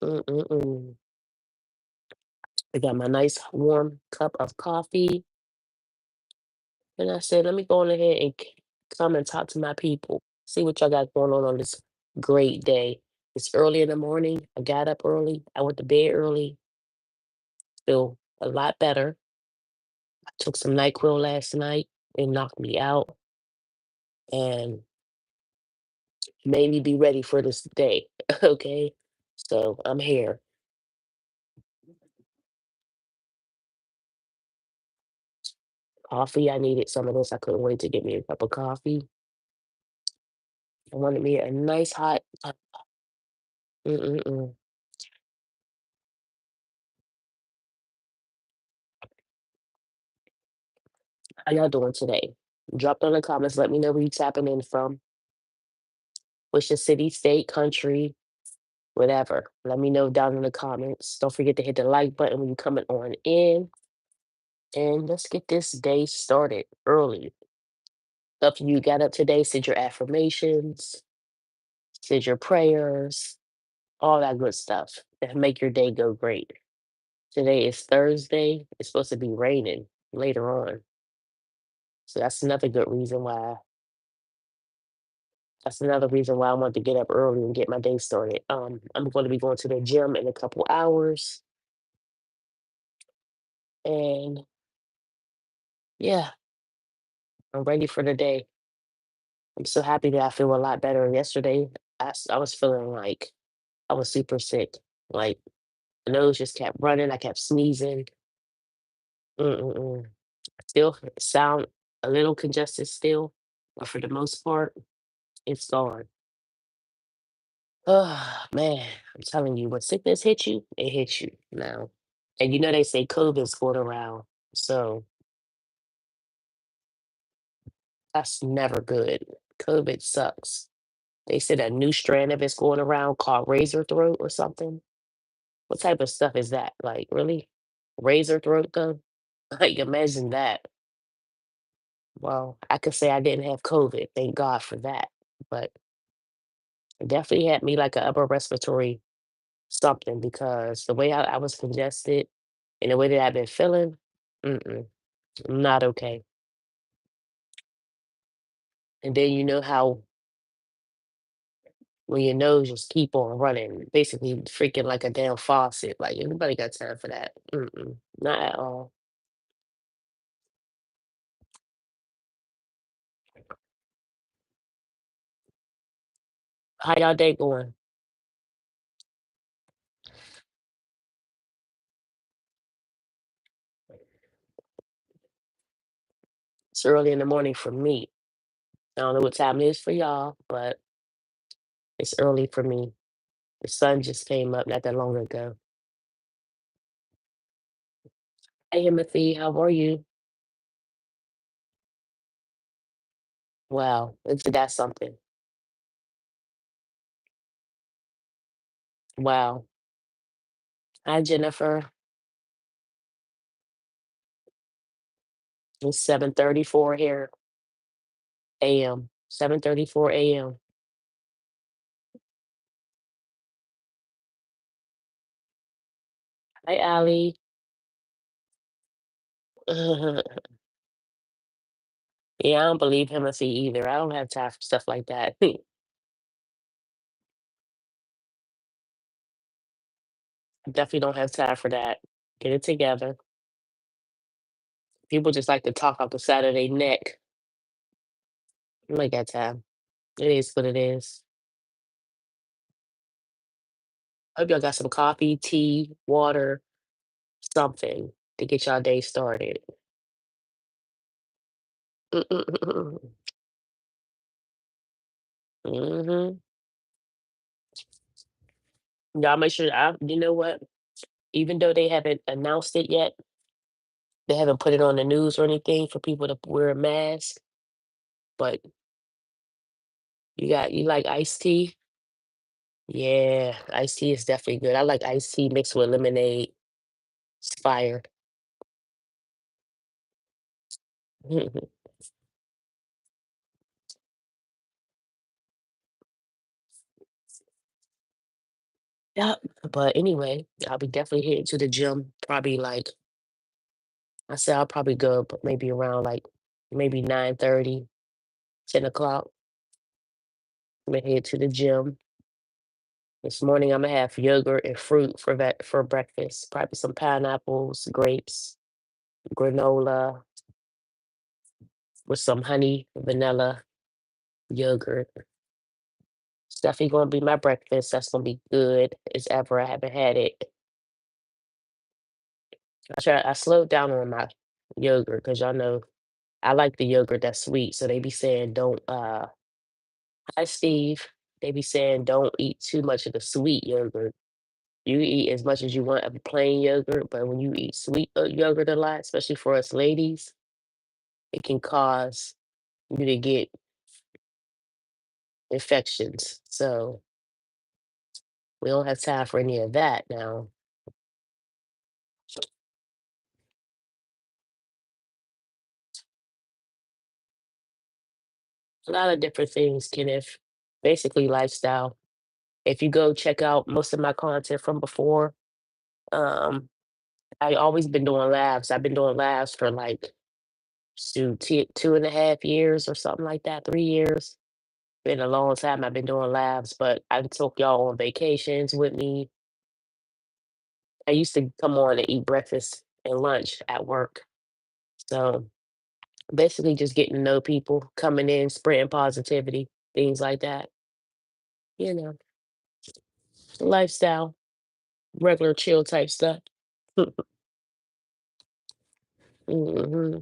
Mm-mm-mm. I got my nice warm cup of coffee, and I said, let me go on ahead and come and talk to my people, see what y'all got going on this great day. It's early in the morning. I got up early. I went to bed early. Feel a lot better. I took some NyQuil last night. It knocked me out and made me be ready for this day. Okay, so I'm here. Coffee. I needed some of this. I couldn't wait to get me a cup of coffee. I wanted me a nice hot. Mm-mm-mm. How y'all doing today? Drop down in the comments. Let me know where you tapping in from. What's your city, state, country, whatever. Let me know down in the comments. Don't forget to hit the like button when you're coming on in. And let's get this day started early. After you got up today, said your affirmations, said your prayers, all that good stuff that make your day go great. Today is Thursday. It's supposed to be raining later on. So that's another reason why I want to get up early and get my day started. I'm going to be going to the gym in a couple hours, and yeah, I'm ready for the day. I'm so happy that I feel a lot better. Yesterday, I was feeling like I was super sick. Like the nose just kept running. I kept sneezing. Mm-mm-mm. Still sound a little congested still, but for the most part, it's gone. Oh man, I'm telling you, when sickness hits you, it hits you now. And you know they say COVID's going around, so that's never good. COVID sucks. They said a new strand of it's going around called razor throat or something. What type of stuff is that? Like, really? Razor throat though? Like, imagine that. Well, I could say I didn't have COVID. Thank God for that. But it definitely had me like an upper respiratory something because the way I was congested and the way that I've been feeling, mm-mm, not okay. And then you know how when your nose just keep on running, basically freaking like a damn faucet. Like anybody got time for that? Mm-mm, not at all. How y'all day going? It's early in the morning for me. I don't know what time it is for y'all, but it's early for me. The sun just came up not that long ago. Hey, Timothy, how are you? Wow, isn't that something? Wow. Hi, Jennifer. It's 7:34 here, a.m. 7:34 a.m. Hi, Allie. Yeah, I don't believe Timothy either. I don't have time for stuff like that. Definitely don't have time for that. Get it together. People just like to talk off the side of their neck. I ain't got time. It is what it is. Hope y'all got some coffee, tea, water, something to get y'all day started. Hmm. Y'all make sure you know what? Even though they haven't announced it yet, they haven't put it on the news or anything for people to wear a mask. But you like iced tea? Yeah, iced tea is definitely good. I like iced tea mixed with lemonade. It's fire. Yeah. But anyway, I'll be definitely heading to the gym. Probably like I said, I'll probably go but maybe around like maybe 9:30, 10 o'clock. I'm gonna head to the gym. This morning I'm gonna have yogurt and fruit for breakfast. Probably some pineapples, grapes, granola with some honey, vanilla, yogurt. It's definitely gonna be my breakfast. That's gonna be good as ever. I haven't had it. I slowed down on my yogurt because y'all know I like the yogurt that's sweet. So they be saying don't hi Steve. They be saying don't eat too much of the sweet yogurt. You eat as much as you want of the plain yogurt, but when you eat sweet yogurt a lot, especially for us ladies, it can cause you to get infections. So we don't have time for any of that now. A lot of different things, Kenneth. Basically, lifestyle. If you go check out most of my content from before, um, I always been doing labs. I've been doing labs for like 2.5 years or something like that, 3 years. Been a long time I've been doing labs, but I took y'all on vacations with me. I used to come on and eat breakfast and lunch at work. So basically just getting to know people, coming in, spreading positivity, things like that. You know, lifestyle, regular chill type stuff. Hmm.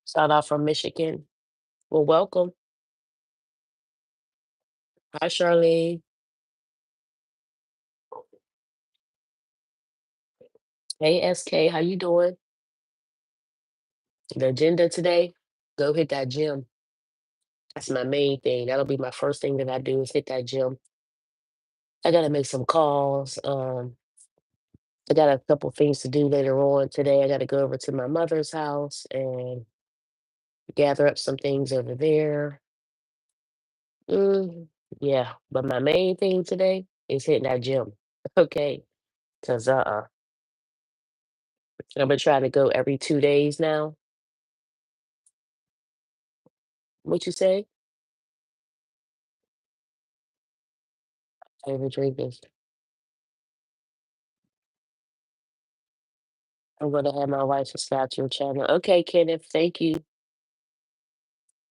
Shout out from Michigan. Well, welcome. Hi, Charlene. Hey, SK. How you doing? The agenda today, go hit that gym. That's my main thing. That'll be my first thing that I do is hit that gym. I gotta make some calls. I got a couple things to do later on today. I gotta go over to my mother's house and gather up some things over there. Mm, yeah, but my main thing today is hitting that gym. Okay, because I've been trying to go every 2 days now. What you say? Favorite drink is I'm gonna have my wife subscribe to your channel. Okay, Kenneth, thank you.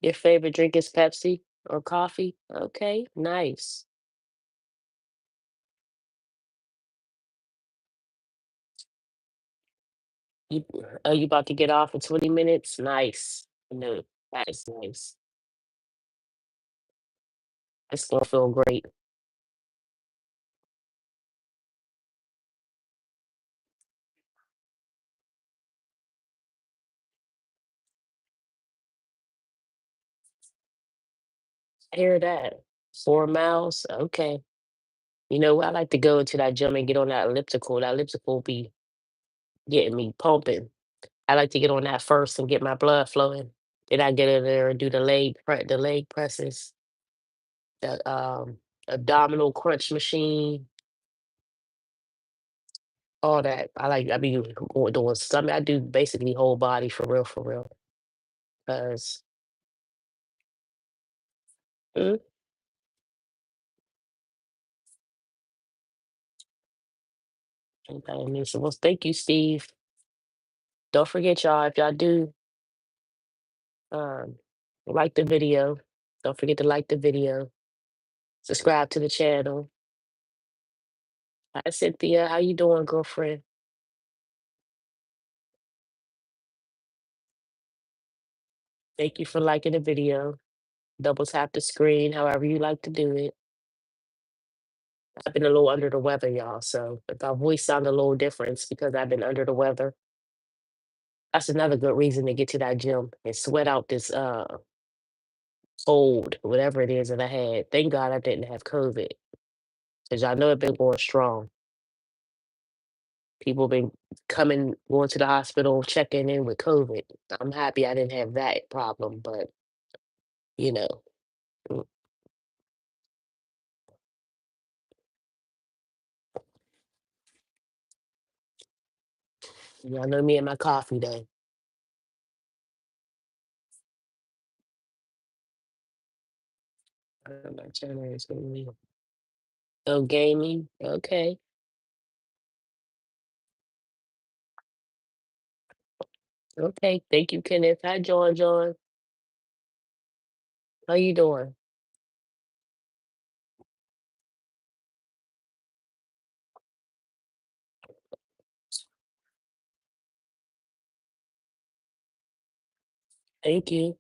Your favorite drink is Pepsi or coffee? Okay, nice. You are you about to get off in 20 minutes? Nice. No, that is nice. It's gonna feel great. I hear that. 4 miles? Okay. You know, I like to go into that gym and get on that elliptical. That elliptical be getting me pumping. I like to get on that first and get my blood flowing. Then I get in there and do the leg presses, the abdominal crunch machine, all that. I be doing something. I do basically whole body for real, for real. Cause mm, okay, so well, thank you, Steve. Don't forget y'all, if y'all do um like the video, don't forget to like the video, subscribe to the channel. Hi Cynthia, how you doing, girlfriend? Thank you for liking the video. Double tap the screen, however you like to do it. I've been a little under the weather, y'all. So if my voice sound a little different, it's because I've been under the weather. That's another good reason to get to that gym and sweat out this cold, whatever it is that I had. Thank God I didn't have COVID. Because y'all know it been going strong. People been going to the hospital, checking in with COVID. I'm happy I didn't have that problem, but you know. Mm, Y'all know me and my coffee day. My channel is gaming. Oh, gaming. Okay. Okay. Thank you, Kenneth. Hi, John. John. How you doing? Thank you.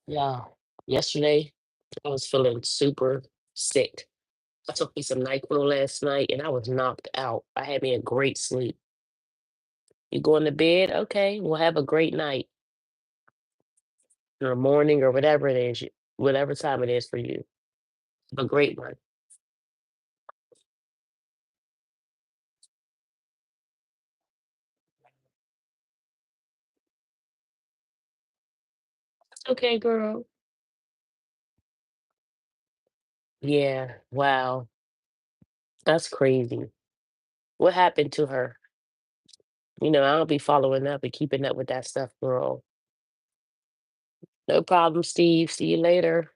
Yeah. Yesterday, I was feeling super sick. I took me some NyQuil last night and I was knocked out. I had me a great sleep. You going to bed? Okay. Well, have a great night or morning or whatever it is, whatever time it is for you. Have a great one. Okay, girl. Yeah. Wow. That's crazy. What happened to her? I don't be following up and keeping up with that stuff, girl. No problem, Steve. See you later.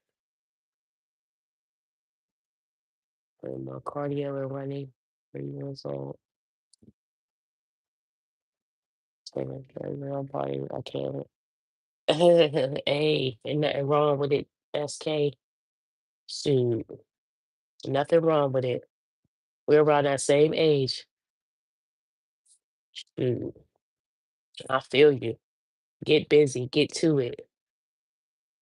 My cardio and running. 3 years old. Body. I can't. Hey, ain't nothing wrong with it. SK. Shoot. Nothing wrong with it. We're around that same age. Shoot. I feel you. Get busy. Get to it.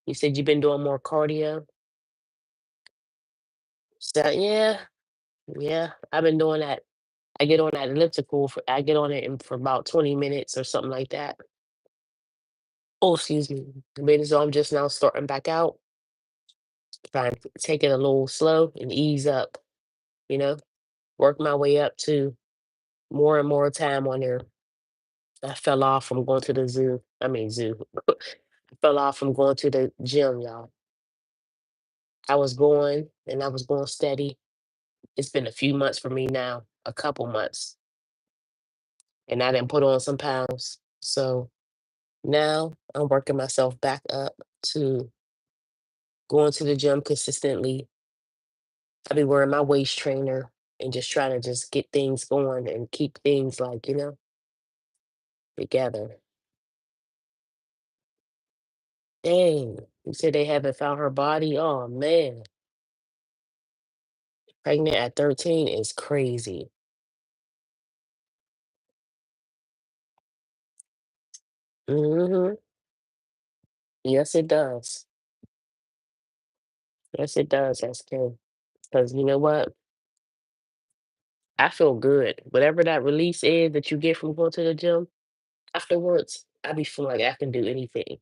You said you've been doing more cardio? So, yeah. Yeah. I've been doing that. I get on that elliptical I get on it for about 20 minutes or something like that. Oh, excuse me. So I'm just now starting back out, trying to take it a little slow and ease up, you know, work my way up to more and more time on there. I fell off from going to the zoo. I mean, zoo. I fell off from going to the gym, y'all. I was going and I was going steady. It's been a few months for me now, a couple months, and I didn't put on some pounds. So now I'm working myself back up to going to the gym consistently. I be wearing my waist trainer and just trying to just get things going and keep things like, together. Dang. You said they haven't found her body? Oh man. Pregnant at 13 is crazy. Hmm. Yes, it does. Yes, it does. That's true. Because you know what? I feel good. Whatever that release is that you get from going to the gym afterwards, I be feeling like I can do anything.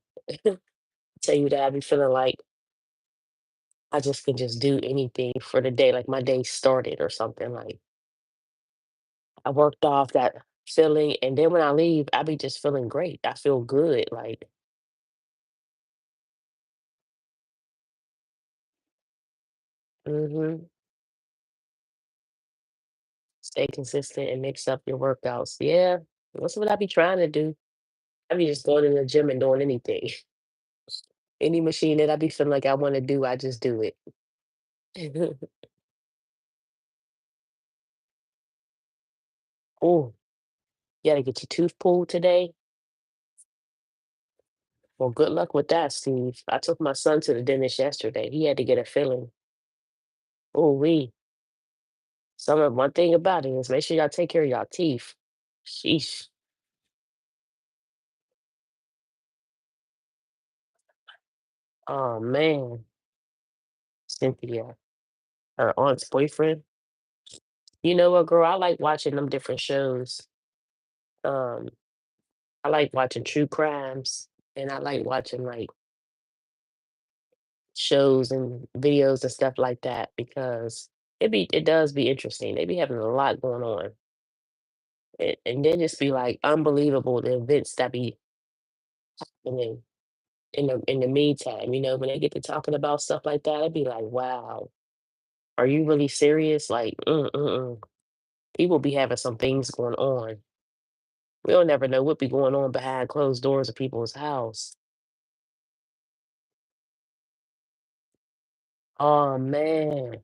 Tell you that I be feeling like I just can just do anything for the day, like my day started or something. Like I worked off that feeling, and then when I leave, I be just feeling great. I feel good. Like, hmm stay consistent and mix up your workouts. Yeah, that's what I be trying to do. I be just going in the gym and doing anything. Any machine that I be feeling like I want to do, I just do it. Oh, you gotta get your tooth pulled today. Well, good luck with that, Steve. I took my son to the dentist yesterday. He had to get a filling. Oh, one thing about it is make sure y'all take care of y'all teeth. Sheesh. Oh man, Cynthia, her aunt's boyfriend. You know what, girl? I like watching them different shows. Um, I like watching true crimes, and I like watching like shows and videos and stuff like that because it does be interesting. They be having a lot going on. And then just be like unbelievable the events that be happening in the meantime. When they get to talking about stuff like that, I'd be like, wow, are you really serious? Like, people be having some things going on. We don't never know what be going on behind closed doors of people's house. Oh man.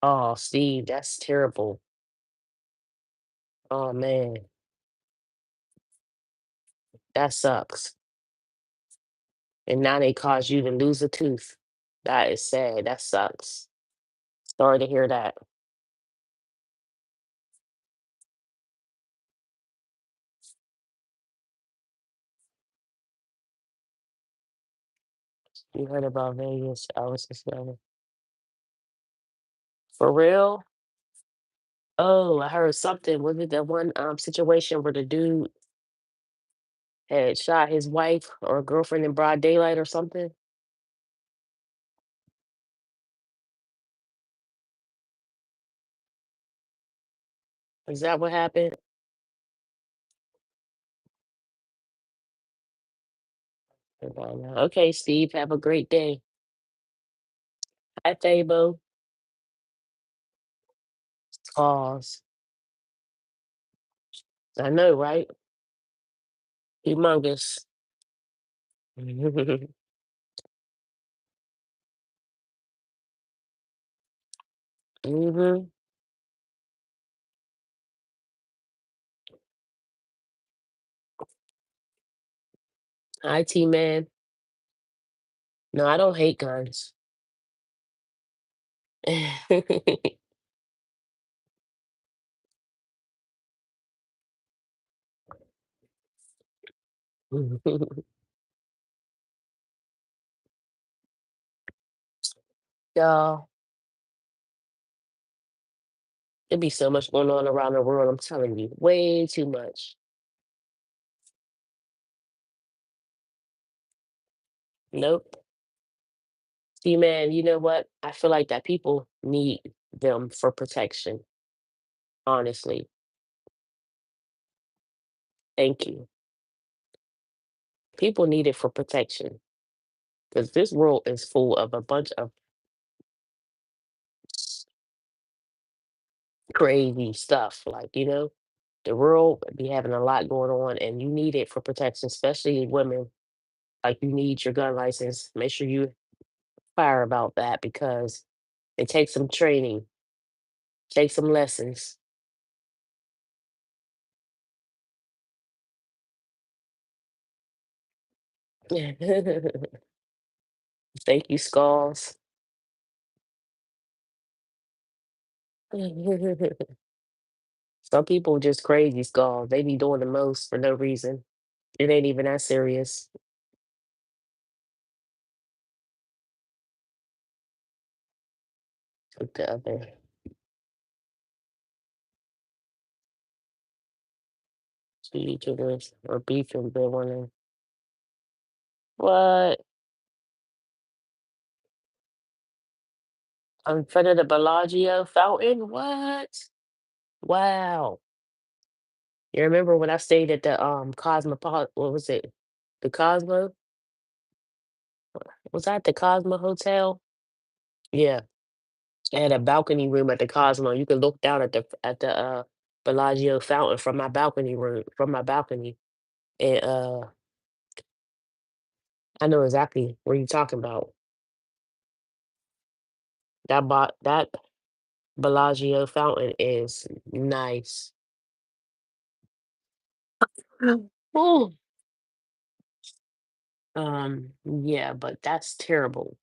Oh, Steve, that's terrible. Oh man, that sucks. And now they cause you to lose a tooth. That is sad. That sucks. Sorry to hear that. You heard about Vegas. I was just for real. Oh, I heard something. Was it that one situation where the dude had shot his wife or girlfriend in broad daylight or something? Is that what happened? I don't know. Okay, Steve, have a great day. Hi, Fabo. Pause. I know, right? Humongous. hmm IT man. No, I don't hate guns. Y'all, there be so much going on around the world. I'm telling you, way too much. Nope. See, man, you know what? I feel like that people need them for protection. Honestly, thank you. People need it for protection because this world is full of a bunch of crazy stuff. Like, the world be having a lot going on, and you need it for protection, especially women. Like, you need your gun license. Make sure you fire about that because it takes some training, takes some lessons. Thank you, Skulls. Some people just crazy, Skulls. They be doing the most for no reason. It ain't even that serious. Like the other two YouTubers or beefing, they wanna what? In front of the Bellagio fountain? What? Wow. You remember when I stayed at the Cosmopolitan, what was it? The Cosmo? Was that the Cosmo Hotel? Yeah. I had a balcony room at the Cosmo. You could look down at the Bellagio fountain from my balcony room, from my balcony. And I know exactly where you're talking about. That Bellagio fountain is nice. Oh, yeah, but that's terrible.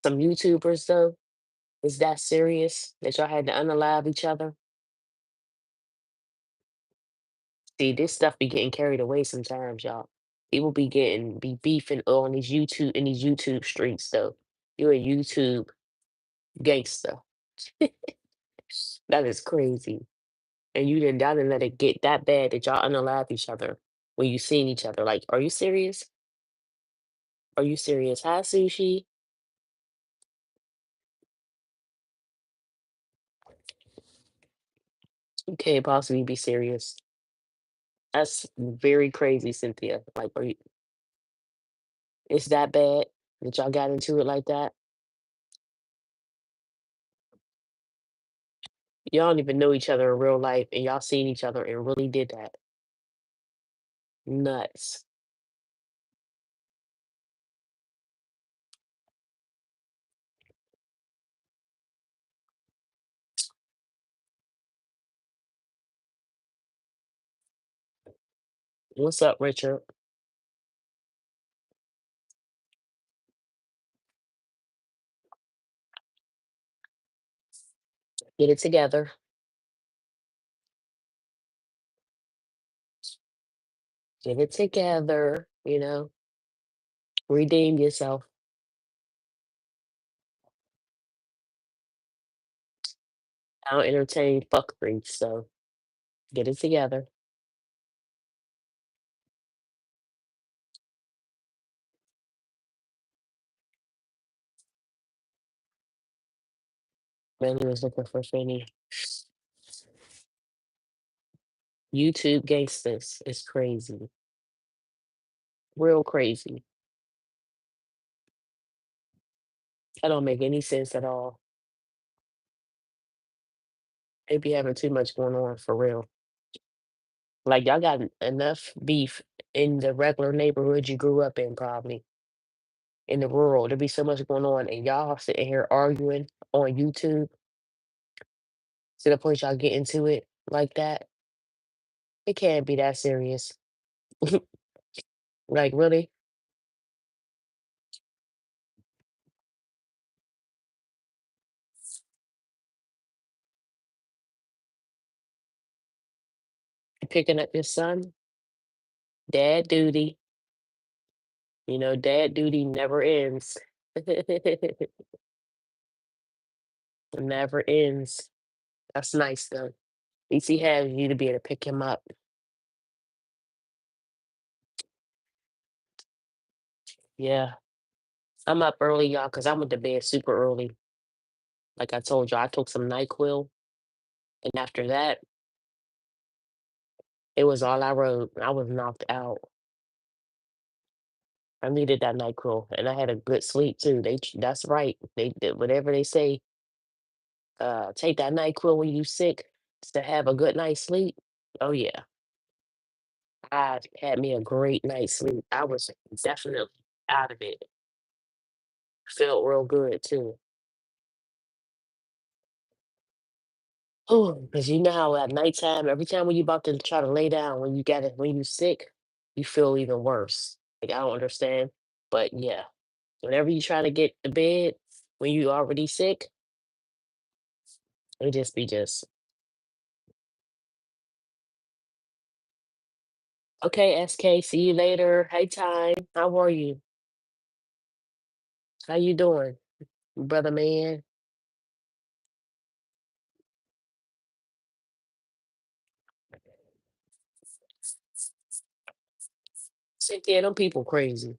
Some YouTubers though, is that serious that y'all had to unalive each other? See, this stuff be getting carried away sometimes, y'all. People be beefing on these YouTube streets though. You're a YouTube gangster. That is crazy. And you didn't down and let it get that bad that y'all unalive each other when you seen each other. Like, are you serious? Are you serious? Hi, Sushi. You can't possibly be serious. That's very crazy, Cynthia. Like, are you, it's that bad that y'all got into it like that? Y'all don't even know each other in real life, and y'all seen each other and really did that. Nuts. What's up, Richard? Get it together. Get it together. Redeem yourself. I don't entertain fuckery, so get it together. Manny was looking for Fanny. YouTube gangsters is crazy. Real crazy. That don't make any sense at all. They be having too much going on for real. Like y'all got enough beef in the regular neighborhood you grew up in, probably in the rural. There be so much going on, and y'all sitting here arguing on YouTube to the point y'all get into it like that. It can't be that serious. Like really, picking up your son, dad duty. Dad duty never ends. Never ends. That's nice though. At least he has you to be able to pick him up. Yeah. I'm up early, y'all, because I went to bed super early. Like I told you, I took some NyQuil, and after that, it was all I wrote. I was knocked out. I needed that NyQuil, and I had a good sleep too. That's right. They did whatever they say. Take that NyQuil when you sick to have a good night's sleep. Oh yeah, I had me a great night's sleep. I was definitely out of it. Felt real good too. Oh, because you know how at nighttime, every time when you about to try to lay down, when you sick, you feel even worse. Like I don't understand, but yeah, whenever you try to get to bed when you already sick, it just be just okay. SK, see you later. Hey, time. How are you? How you doing, brother man? Cynthia, them people crazy.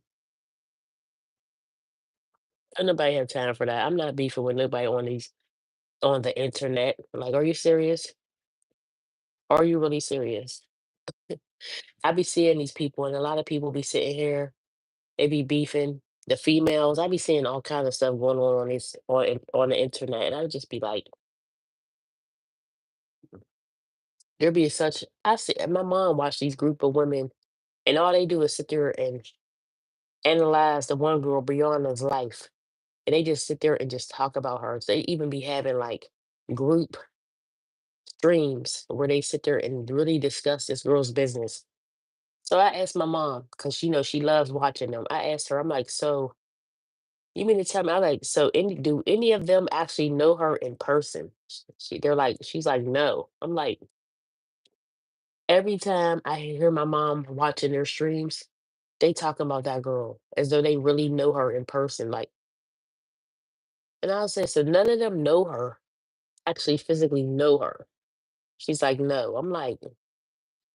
Ain't nobody have time for that. I'm not beefing with nobody on the internet. Like, are you serious? Are you really serious? I be seeing these people, and a lot of people be sitting here. They be beefing the females. I be seeing all kind of stuff going on on the internet, and I would just be like, there be such. I see. And my mom watch these group of women, and all they do is sit there and analyze the one girl Brianna's life, and they just sit there and just talk about her. So they even be having like group streams where they sit there and really discuss this girl's business. So I asked my mom because she loves watching them. I asked her, I'm like, so you mean to tell me? I like, so do any of them actually know her in person? She's like, no. I'm like, every time I hear my mom watching their streams, they talking about that girl as though they really know her in person. Like, and I said, so none of them know her, actually physically know her. She's like, no. I'm like,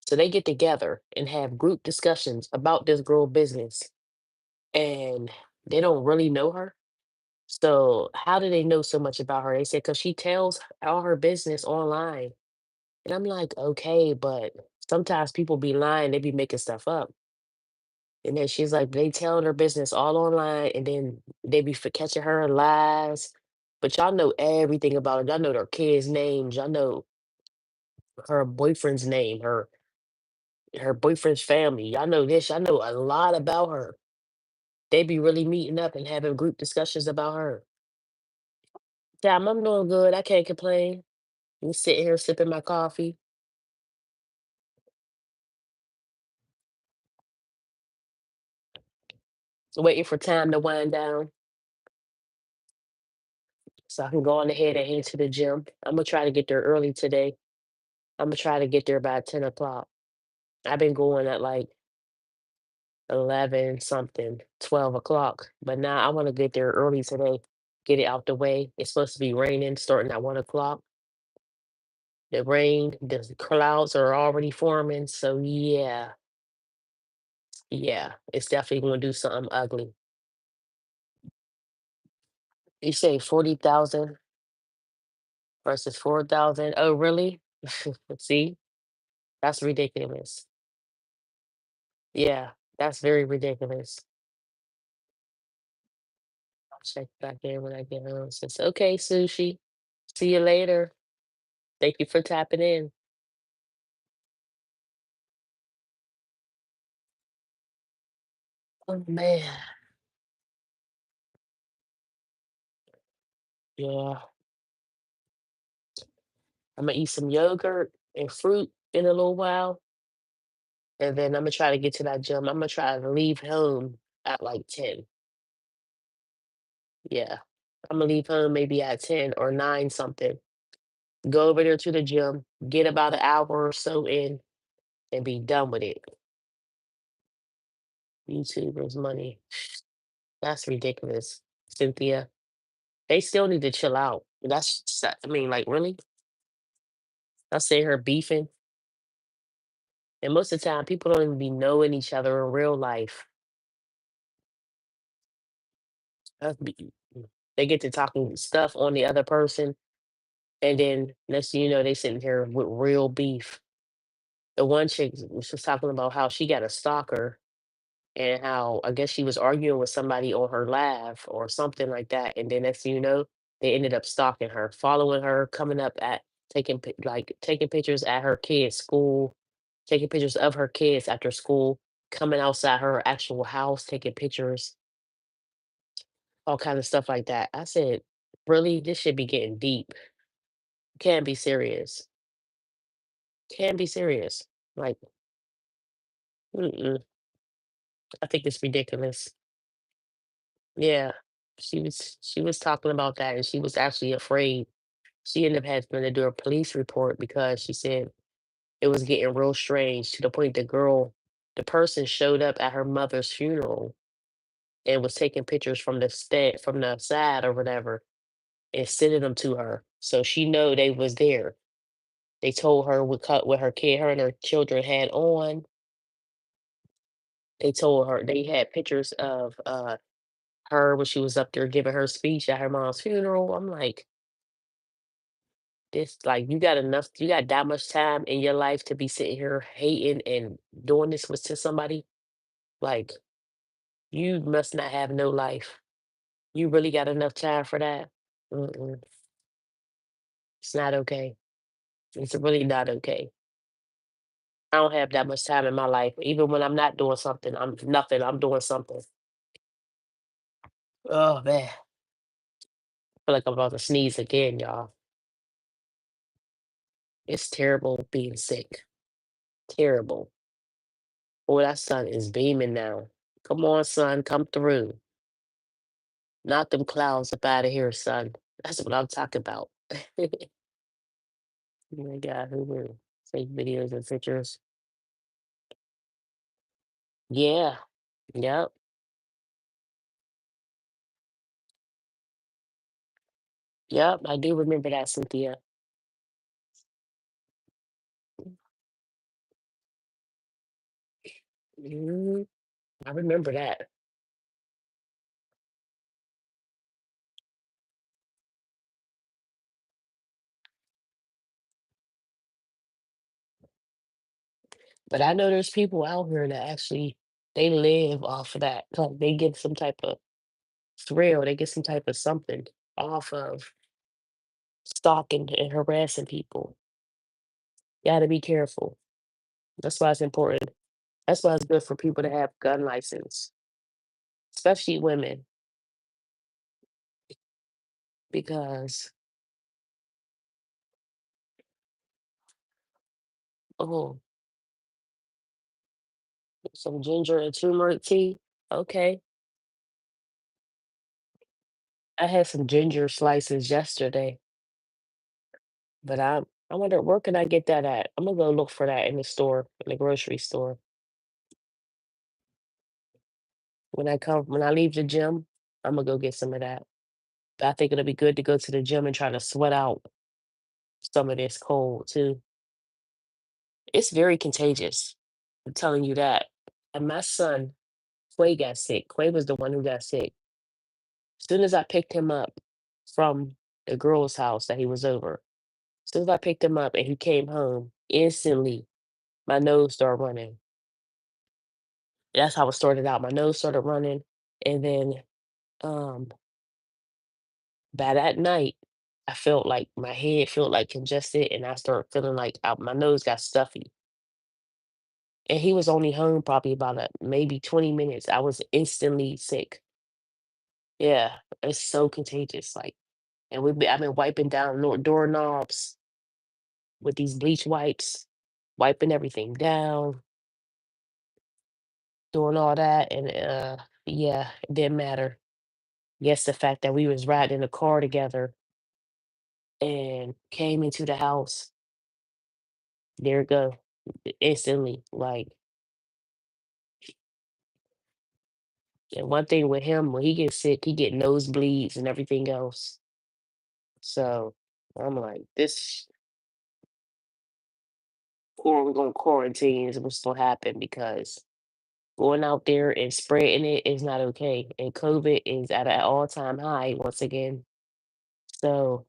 so they get together and have group discussions about this girl business and they don't really know her. So how do they know so much about her? They said because she tells all her business online. And I'm like, okay, but sometimes people be lying, they be making stuff up. And then she's like, they telling her business all online, and then they be for catching her in lies. But y'all know everything about her. Y'all know their kids' names. Y'all know her boyfriend's name, her boyfriend's family. Y'all know this. Y'all know a lot about her. They be really meeting up and having group discussions about her. Damn, I'm doing good. I can't complain. I'm sitting here sipping my coffee, waiting for time to wind down so I can go on ahead and head to the gym. I'm gonna try to get there early today. I'm gonna try to get there by 10 o'clock. I've been going at like 11 something, 12 o'clock, but now I want to get there early today, get it out the way. It's supposed to be raining starting at 1 o'clock. The rain, the clouds are already forming. So yeah, yeah, it's definitely gonna do something ugly. You say 40,000 versus 4,000. Oh, really? See, that's ridiculous. Yeah, that's very ridiculous. I'll check back in when I get home. Says, okay, sushi. See you later. Thank you for tapping in. Oh man. Yeah. I'm gonna eat some yogurt and fruit in a little while. And then I'm gonna try to get to that gym. I'm gonna try to leave home at like 10. Yeah. I'm gonna leave home maybe at 10 or 9 something. Go over there to the gym, get about an hour or so in, and be done with it. YouTubers money. That's ridiculous, Cynthia. They still need to chill out. I mean, like, really? I say her beefing. And most of the time, people don't even be knowing each other in real life. That's be- They get to talking stuff on the other person, and then next thing you know, they sitting here with real beef. The one chick was just talking about how she got a stalker and how I guess she was arguing with somebody on her live or something like that. And then next thing you know, they ended up stalking her, following her, coming up at taking pictures at her kids' school, taking pictures of her kids after school, coming outside her actual house, taking pictures, all kind of stuff like that. I said, really, this should be getting deep. Can't be serious. Can't be serious. Like, mm-mm. I think it's ridiculous. Yeah, she was talking about that, and she was actually afraid. She ended up having to do a police report because she said it was getting real strange to the point the person showed up at her mother's funeral and was taking pictures from the side or whatever and sending them to her, so she know they was there. They told her what her and her children had on. They told her they had pictures of her when she was up there giving her speech at her mom's funeral. I'm like, this like you got that much time in your life to be sitting here hating and doing this with to somebody? Like, you must not have no life. You really got enough time for that? Mm-mm. It's not okay. It's really not okay. I don't have that much time in my life. Even when I'm not doing something, I'm doing something. Oh man. Feel like I'm about to sneeze again, y'all. It's terrible being sick. Terrible. Boy, that sun is beaming now. Come on, sun, come through. Knock them clouds up out of here, son. That's what I'm talking about. Oh my God, who will take videos and pictures? Yeah. Yep. Yep. I do remember that, Cynthia. Mhm. I remember that. But I know there's people out here that actually they live off of that. Like they get some type of thrill, they get some type of something off of stalking and harassing people. You gotta be careful. That's why it's important. That's why it's good for people to have gun license, especially women, because oh, some ginger and turmeric tea. Okay. I had some ginger slices yesterday, but I wonder where can I get that at? I'm gonna go look for that in the store, in the grocery store. When I leave the gym, I'm gonna go get some of that. But I think it'll be good to go to the gym and try to sweat out some of this cold too. It's very contagious. I'm telling you that. And my son, Quay got sick. Quay was the one who got sick. As soon as I picked him up from the girl's house that he was over, as soon as I picked him up and he came home, instantly my nose started running. That's how it started out. My nose started running, and then um by that night, I felt like my head felt like congested, and I started feeling like my nose got stuffy. And he was only home probably about maybe 20 minutes. I was instantly sick. Yeah, it's so contagious. Like, and I've been wiping down doorknobs with these bleach wipes, wiping everything down, doing all that, and yeah, it didn't matter. Guess the fact that we was riding in a car together and came into the house, there it go, instantly. Like, and one thing with him, when he gets sick, he get nosebleeds and everything else. So I'm like, this, or we're gonna quarantine is what's gonna happen because going out there and spreading it is not okay. And COVID is at an all-time high once again. So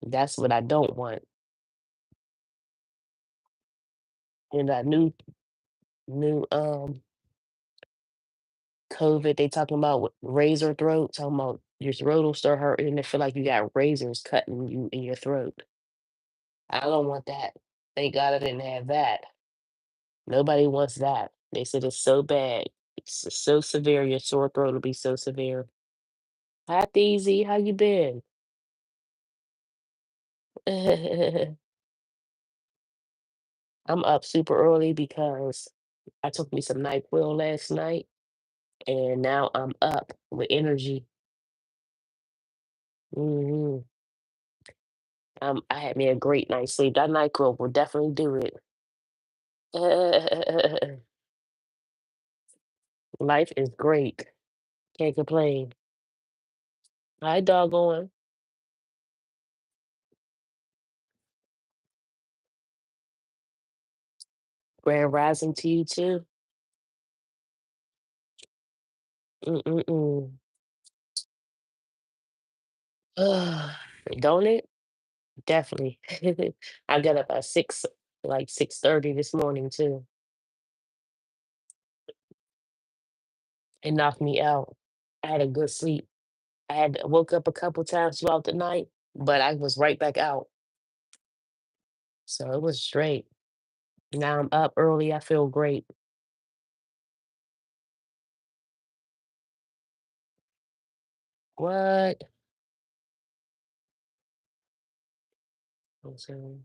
that's what I don't want. And that new COVID, they talking about razor throat, talking about your throat will start hurting and it feel like you got razors cutting you in your throat. I don't want that. Thank God I didn't have that. Nobody wants that. They said it's so bad. It's so severe. Your sore throat will be so severe. Hi, Easy. How you been? I'm up super early because I took me some NyQuil last night, and now I'm up with energy. Hmm. I had me a great night's sleep. That NyQuil will definitely do it. Life is great. Can't complain. Hi, doggone. Grand rising to you too. Mm-mm-mm. Don't it? Definitely. I got up at 6, like 6:30 this morning too. It knocked me out. I had a good sleep. Woke up a couple times throughout the night, but I was right back out. So it was straight. Now I'm up early. I feel great. What? I'm saying,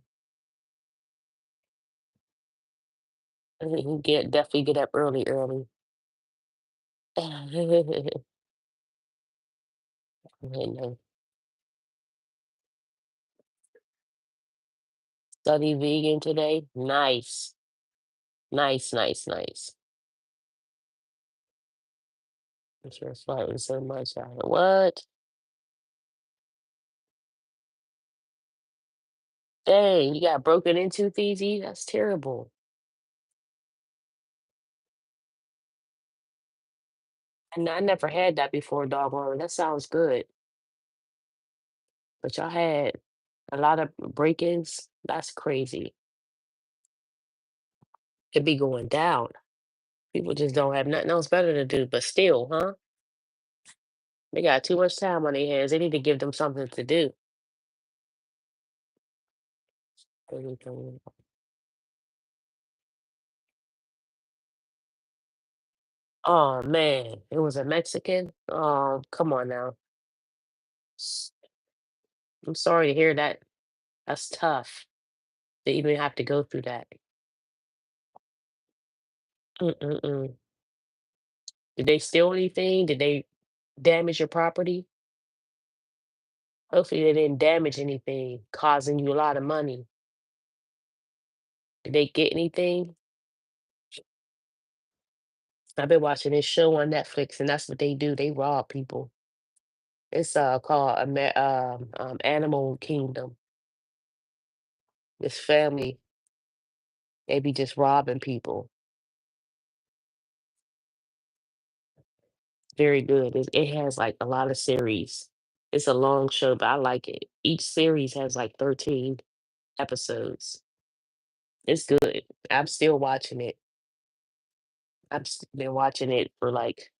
definitely get up early, early. You know, study vegan today. Nice. Nice, nice, nice. I'm sure it's fighting so much. What? Dang, you got broken into, Thiezi? That's terrible. And I never had that before, doggone. That sounds good. But y'all had a lot of break-ins? That's crazy. It be going down. People just don't have nothing else better to do. But still, huh? They got too much time on their hands. They need to give them something to do. Mhm. Oh man, it was a Mexican. Oh, come on now. S- I'm sorry to hear that. That's tough to even have to go through that. Mm-mm-mm. Did they steal anything? Did they damage your property? Hopefully they didn't damage anything, causing you a lot of money. Did they get anything? I've been watching this show on Netflix, and that's what they do. They rob people. It's called Animal Kingdom. This family, they be just robbing people. Very good. It has like a lot of series. It's a long show, but I like it. Each series has like 13 episodes. It's good. I'm still watching it. Been watching it for like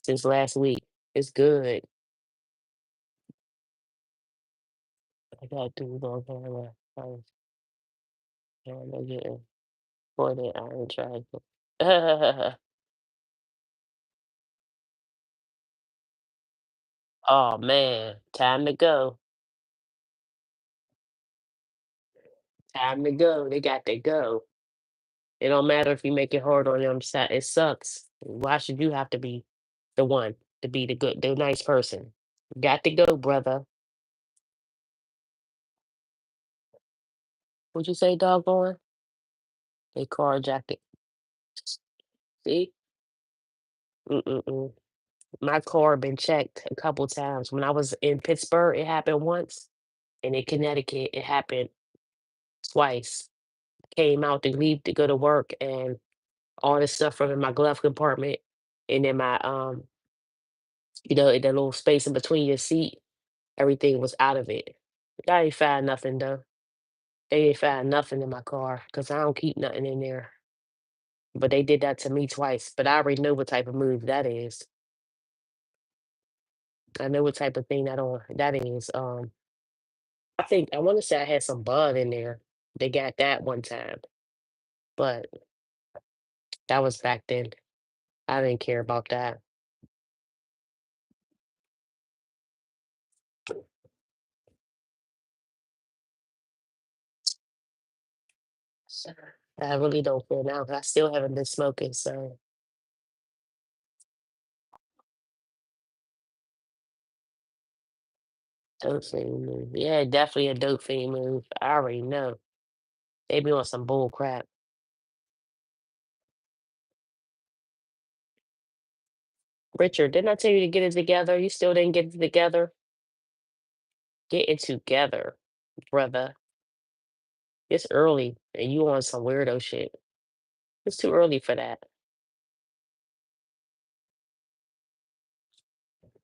since last week. It's good. I gotta do it on camera. I'm getting for that. I ain't trying to. Oh man, time to go. Time to go. They got to go. It don't matter if you make it hard on them. It sucks. Why should you have to be the one to be the nice person? Got to go, brother. What'd you say, doggone? They carjacked it. See? Mm-mm-mm. My car been checked a couple times. When I was in Pittsburgh, it happened once, and in Connecticut, it happened twice. Came out to leave to go to work, and all this stuff from in my glove compartment and in my in that little space in between your seat, everything was out of it. I ain't find nothing though. They ain't find nothing in my car because I don't keep nothing in there. But they did that to me twice. But I already know what type of move that is. I know what type of thing that is. I think I want to say I had some bud in there. They got that one time, but that was back then. I didn't care about that. So, I really don't care now 'cause I still haven't been smoking. So dope fiend move. Yeah, definitely a dope fiend move. I already know. They be on some bull crap. Richard, didn't I tell you to get it together? You still didn't get it together? Get it together, brother. It's early and you on some weirdo shit. It's too early for that.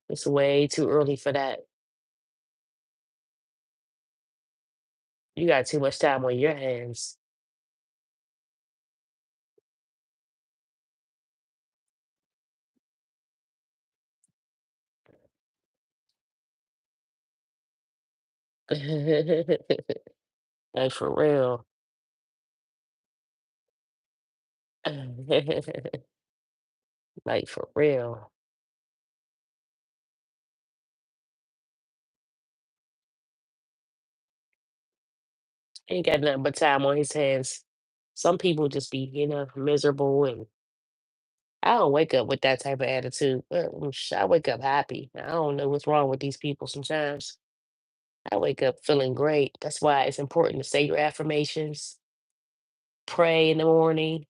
It's way too early for that. You got too much time on your hands. Like for real. Like for real. Ain't got nothing but time on his hands. Some people just be, miserable and I don't wake up with that type of attitude. I wake up happy. I don't know what's wrong with these people sometimes. I wake up feeling great. That's why it's important to say your affirmations, pray in the morning,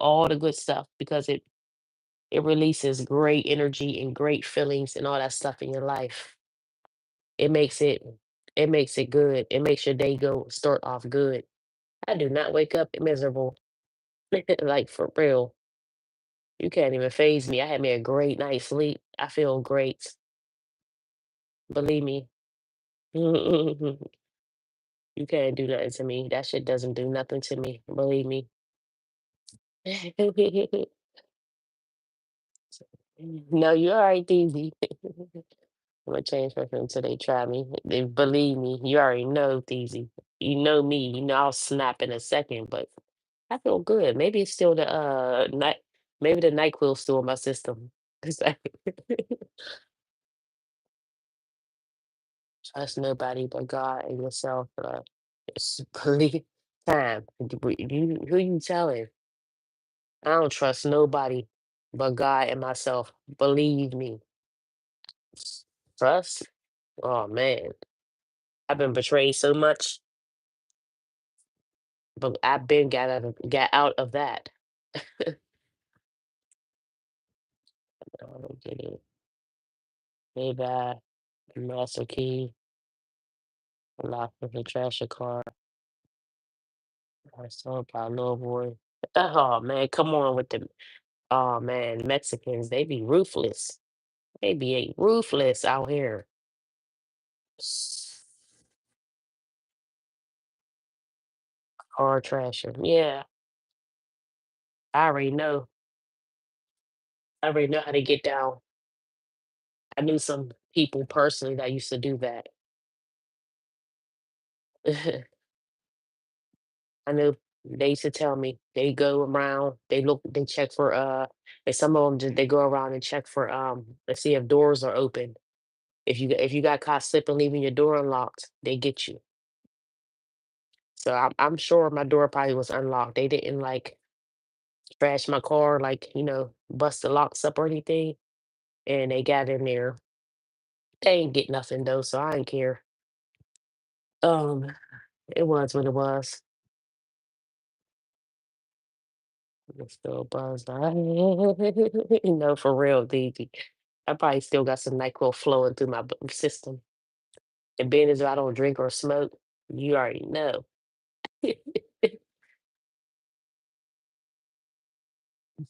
all the good stuff because it releases great energy and great feelings and all that stuff in your life. It makes it it makes it good. It makes your day go start off good. I do not wake up miserable. Like for real. You can't even phase me. I had me a great night's sleep. I feel great. Believe me. You can't do nothing to me. That shit doesn't do nothing to me. Believe me. No, you're alright, Deezy. I'm gonna change my phone until they try me. They believe me. You already know, Deezy. You know me. You know I'll snap in a second, but I feel good. Maybe it's still the night. Maybe the NyQuil's still in my system. It's like, trust nobody but God and yourself. It's believe time. Who you telling? I don't trust nobody but God and myself. Believe me. Trust? Oh man, I've been betrayed so much, but I've been got out of that. I don't get it. Maybe I master key, lock of the trash a car. I saw by little boy. Oh man, come on with the oh man, Mexicans, they be ruthless. They be ruthless out here. S- Car trasher. Yeah, I already know. I already know how to get down. I knew some people personally that used to do that. I know they used to tell me they go around, they look, they check for and some of them just they go around and check for let's see if doors are open. If you got caught slipping, leaving your door unlocked, they get you. So I'm sure my door probably was unlocked. They didn't like trash my car, like bust the locks up or anything, and they got in there. They ain't get nothing though, so I didn't care. Um, it was what it was. I'm still buzzed. For real, DD. I probably still got some NyQuil flowing through my system. And being as I don't drink or smoke, you already know.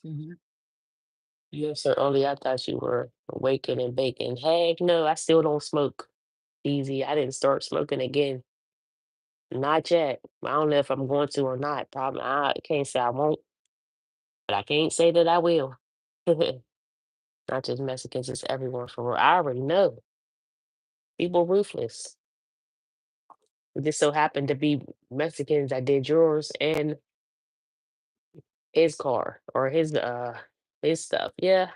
Mhm. Yes, sir. Only I thought you were waking and baking. Heck no, I still don't smoke. Easy. I didn't start smoking again. Not yet. I don't know if I'm going to or not. Probably I can't say I won't, but I can't say that I will. Not just Mexicans, it's everyone for real. I already know. People ruthless. It just so happened to be Mexicans that did yours and his car or his stuff. Yeah,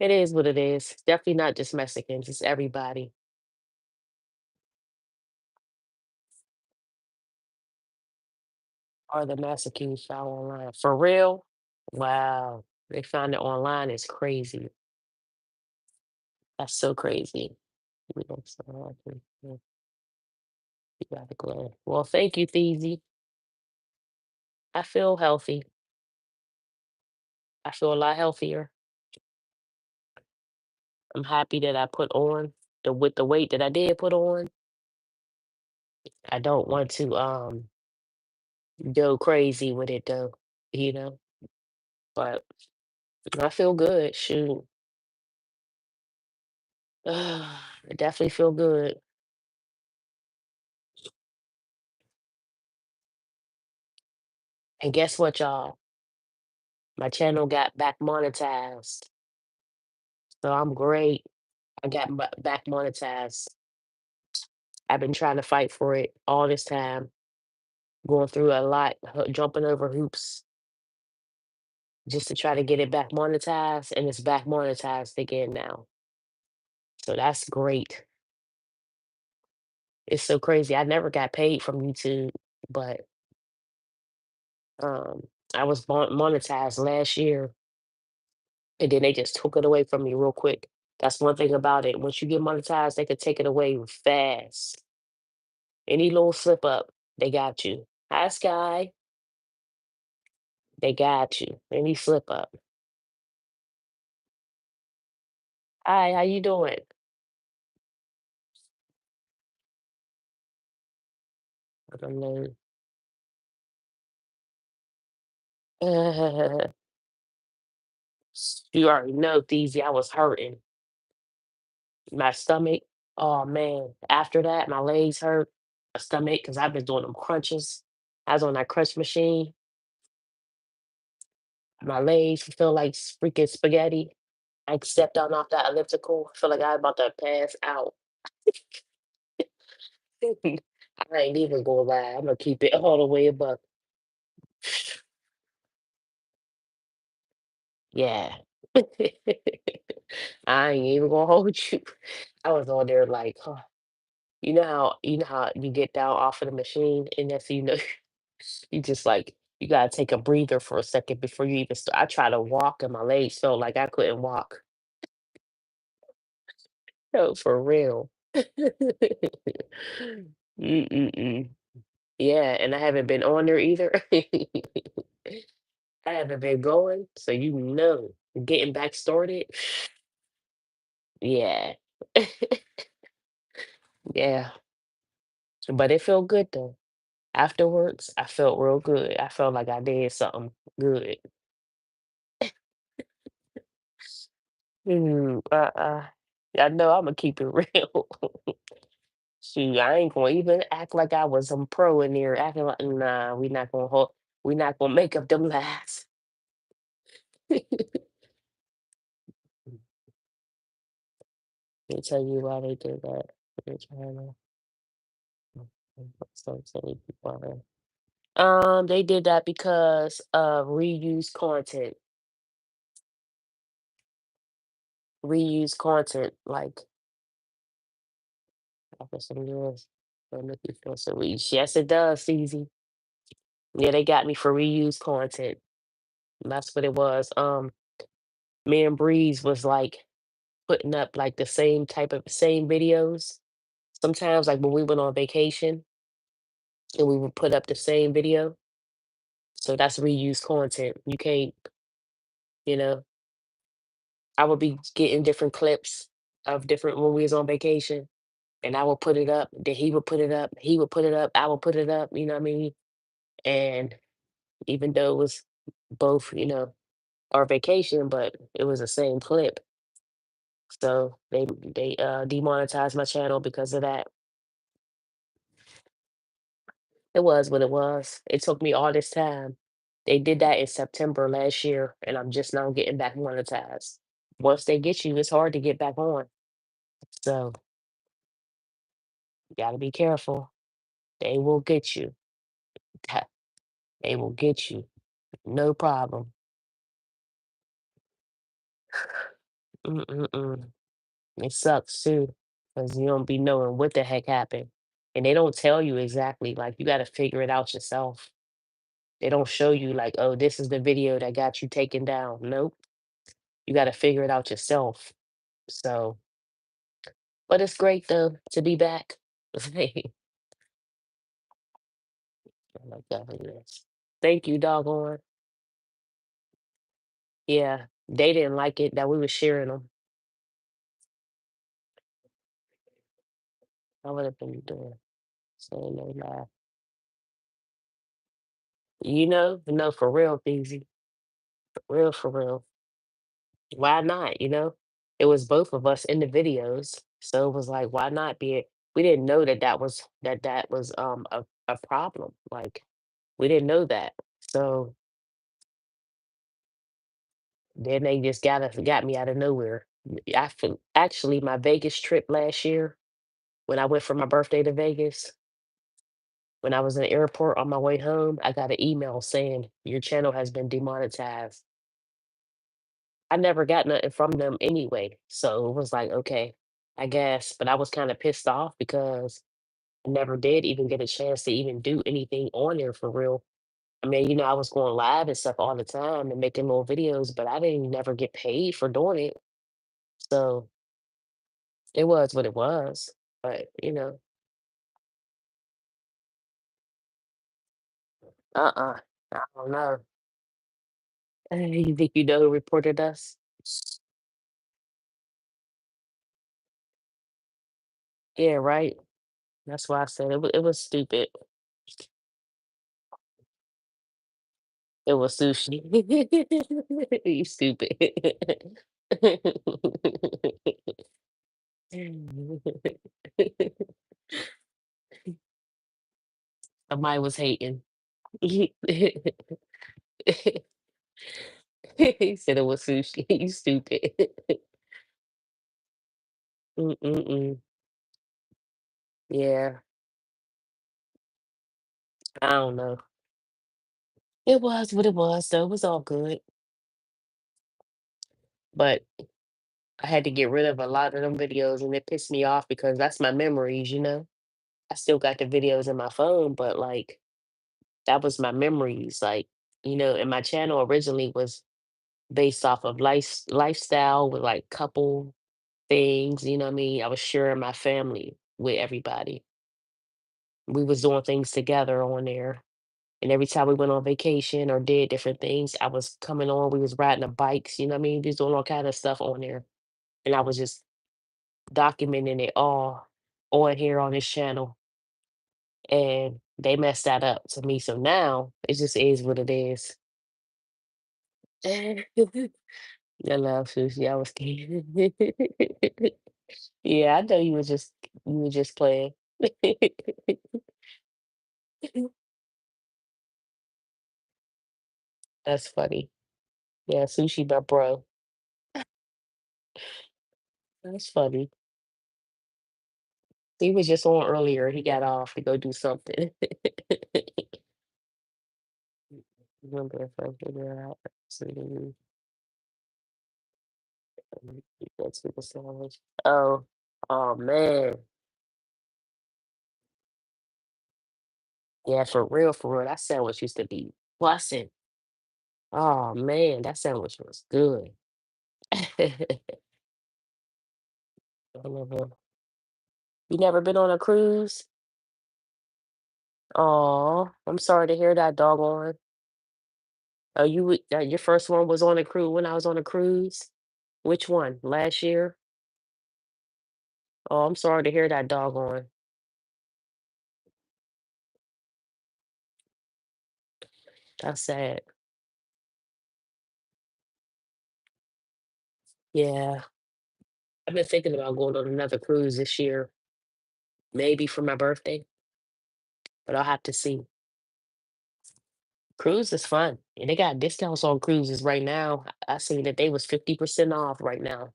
it is what it is. It's definitely not just Mexicans, it's everybody. Or the Mexicans found online. For real? Wow. They found it online. It's crazy. That's so crazy. We don't sound like you got the glow. Well, thank you, Theezy. I feel healthy. I feel a lot healthier. I'm happy that I put on with the weight that I did put on. I don't want to go crazy with it though, you know. But I feel good. Shoot. I definitely feel good. And guess what, y'all? My channel got back monetized. So I'm great. I got back monetized. I've been trying to fight for it all this time, going through a lot, jumping over hoops just to try to get it back monetized. And it's back monetized again now. So that's great. It's so crazy. I never got paid from YouTube, but um, I was monetized last year, and then they just took it away from me real quick. That's one thing about it. Once you get monetized, they could take it away fast. Any little slip up, they got you. Hi, Sky. They got you. Any slip up. Hi, how you doing? I don't know. You already know, Theezy, I was hurting. My stomach, oh man. After that, my legs hurt. My stomach, because I've been doing them crunches. I was on that crunch machine. My legs feel like freaking spaghetti. I stepped on off that elliptical. I feel like I'm about to pass out. I ain't even gonna lie. I'm gonna keep it all the way above. Yeah. I ain't even gonna hold you. I was on there like, huh. You know how you get down off of the machine and that's you just like you gotta take a breather for a second before you even start. I try to walk and my legs felt like I couldn't walk. No, for real. Mm-mm-mm. Yeah, and I haven't been on there either. I haven't been going, so getting back started. Yeah. Yeah. But it felt good though. Afterwards, I felt real good. I felt like I did something good. I know Imma keep it real. Shoot, I ain't gonna even act like I was some pro in there, acting like, "Nah, we not gonna make up them lies." They tell you why they did that. They're trying to so silly people out here. They did that because of reused content. Reused content, like after some years, they make you feel so yes, it does, Easy. Yeah, they got me for reused content. That's what it was. Me and Breeze was like putting up like the same videos. Sometimes, like when we went on vacation and we would put up the same video. So that's reused content. You can't, you know, I would be getting different clips of different when we was on vacation and I would put it up, then he would put it up, he would put it up, I would put it up, you know what I mean? And even though it was both, our vacation, but it was the same clip. So they demonetized my channel because of that. It was what it was. It took me all this time. They did that in September last year, and I'm just now getting back monetized. Once they get you, it's hard to get back on. So you gotta be careful. They will get you. They will get you. No problem. Mm-mm-mm. It sucks too, because you don't be knowing what the heck happened. And they don't tell you exactly, like you gotta figure it out yourself. They don't show you like, oh, this is the video that got you taken down. Nope. You gotta figure it out yourself. So, but it's great though to be back. I like that yes. Thank you, doggone. Yeah, they didn't like it that we were sharing them. I would have been doing saying no lie. No, for real, Beezy. For real. Why not? It was both of us in the videos, so it was like, why not be it? We didn't know that was a problem. Like we didn't know that. So then they just got me out of nowhere. Actually my Vegas trip last year when I went for my birthday to Vegas, when I was in the airport on my way home, I got an email saying your channel has been demonetized. I never got nothing from them anyway. So it was like, okay, I guess. But I was kind of pissed off because I never did even get a chance to even do anything on there for real. I mean, I was going live and stuff all the time and making little videos, but I didn't never get paid for doing it. So it was what it was. But, uh-uh. I don't know. You think you know who reported us? Yeah, right. That's why I said it was stupid. It was sushi. You stupid. Somebody was hating. He said it was sushi. You stupid. Mm-mm-mm. Yeah, I don't know. It was what it was, though. It was all good. But I had to get rid of a lot of them videos, and it pissed me off because that's my memories, you know? I still got the videos in my phone, but like that was my memories. Like, and my channel originally was based off of lifestyle with like couple things, you know what I mean? I was sharing my family with everybody. We was doing things together on there. And every time we went on vacation or did different things, I was coming on, we was riding the bikes, you know what I mean? Just doing all kind of stuff on there. And I was just documenting it all on here on this channel. And they messed that up to me. So now it just is what it is. I love sushi. I was kidding. Yeah, I know you were just playing. That's funny. Yeah, sushi my bro. That's funny. He was just on earlier. He got off to go do something. Remember if I figure out absolutely that's super sandwich. Oh, oh man. Yeah, for real, for real. That sandwich used to be busting. Oh man, that sandwich was good. I love it. You never been on a cruise? Oh, I'm sorry to hear that, doggone. Oh, your first one was on a cruise when I was on a cruise? Which one? Last year? Oh, I'm sorry to hear that, doggone. That's sad. Yeah. I've been thinking about going on another cruise this year, maybe for my birthday, but I'll have to see. Cruise is fun, and they got discounts on cruises right now. I seen that they was 50% off right now.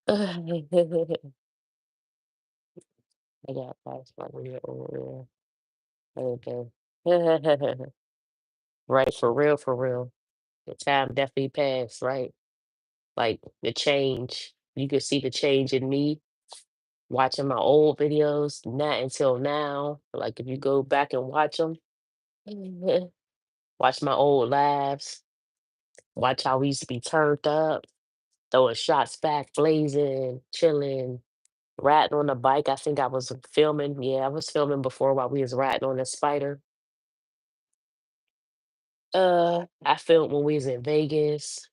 I got passport here over there. Okay. Right, for real, for real. The time definitely passed, right? Like the change. You could see the change in me watching my old videos, not until now. Like if you go back and watch them, watch my old lives, watch how we used to be turned up, throwing shots back, blazing, chilling, riding on the bike. I think I was filming. Yeah, I was filming before while we was riding on the spider. I filmed when we was in Vegas,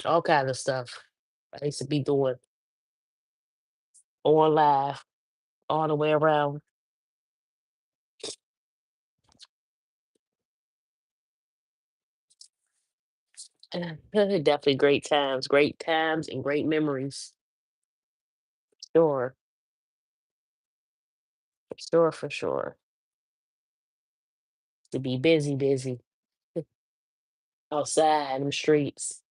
all kind of stuff. I used to be doing on live all the way around. Definitely great times and great memories. Sure, for sure, for sure. To be busy, busy outside in the streets.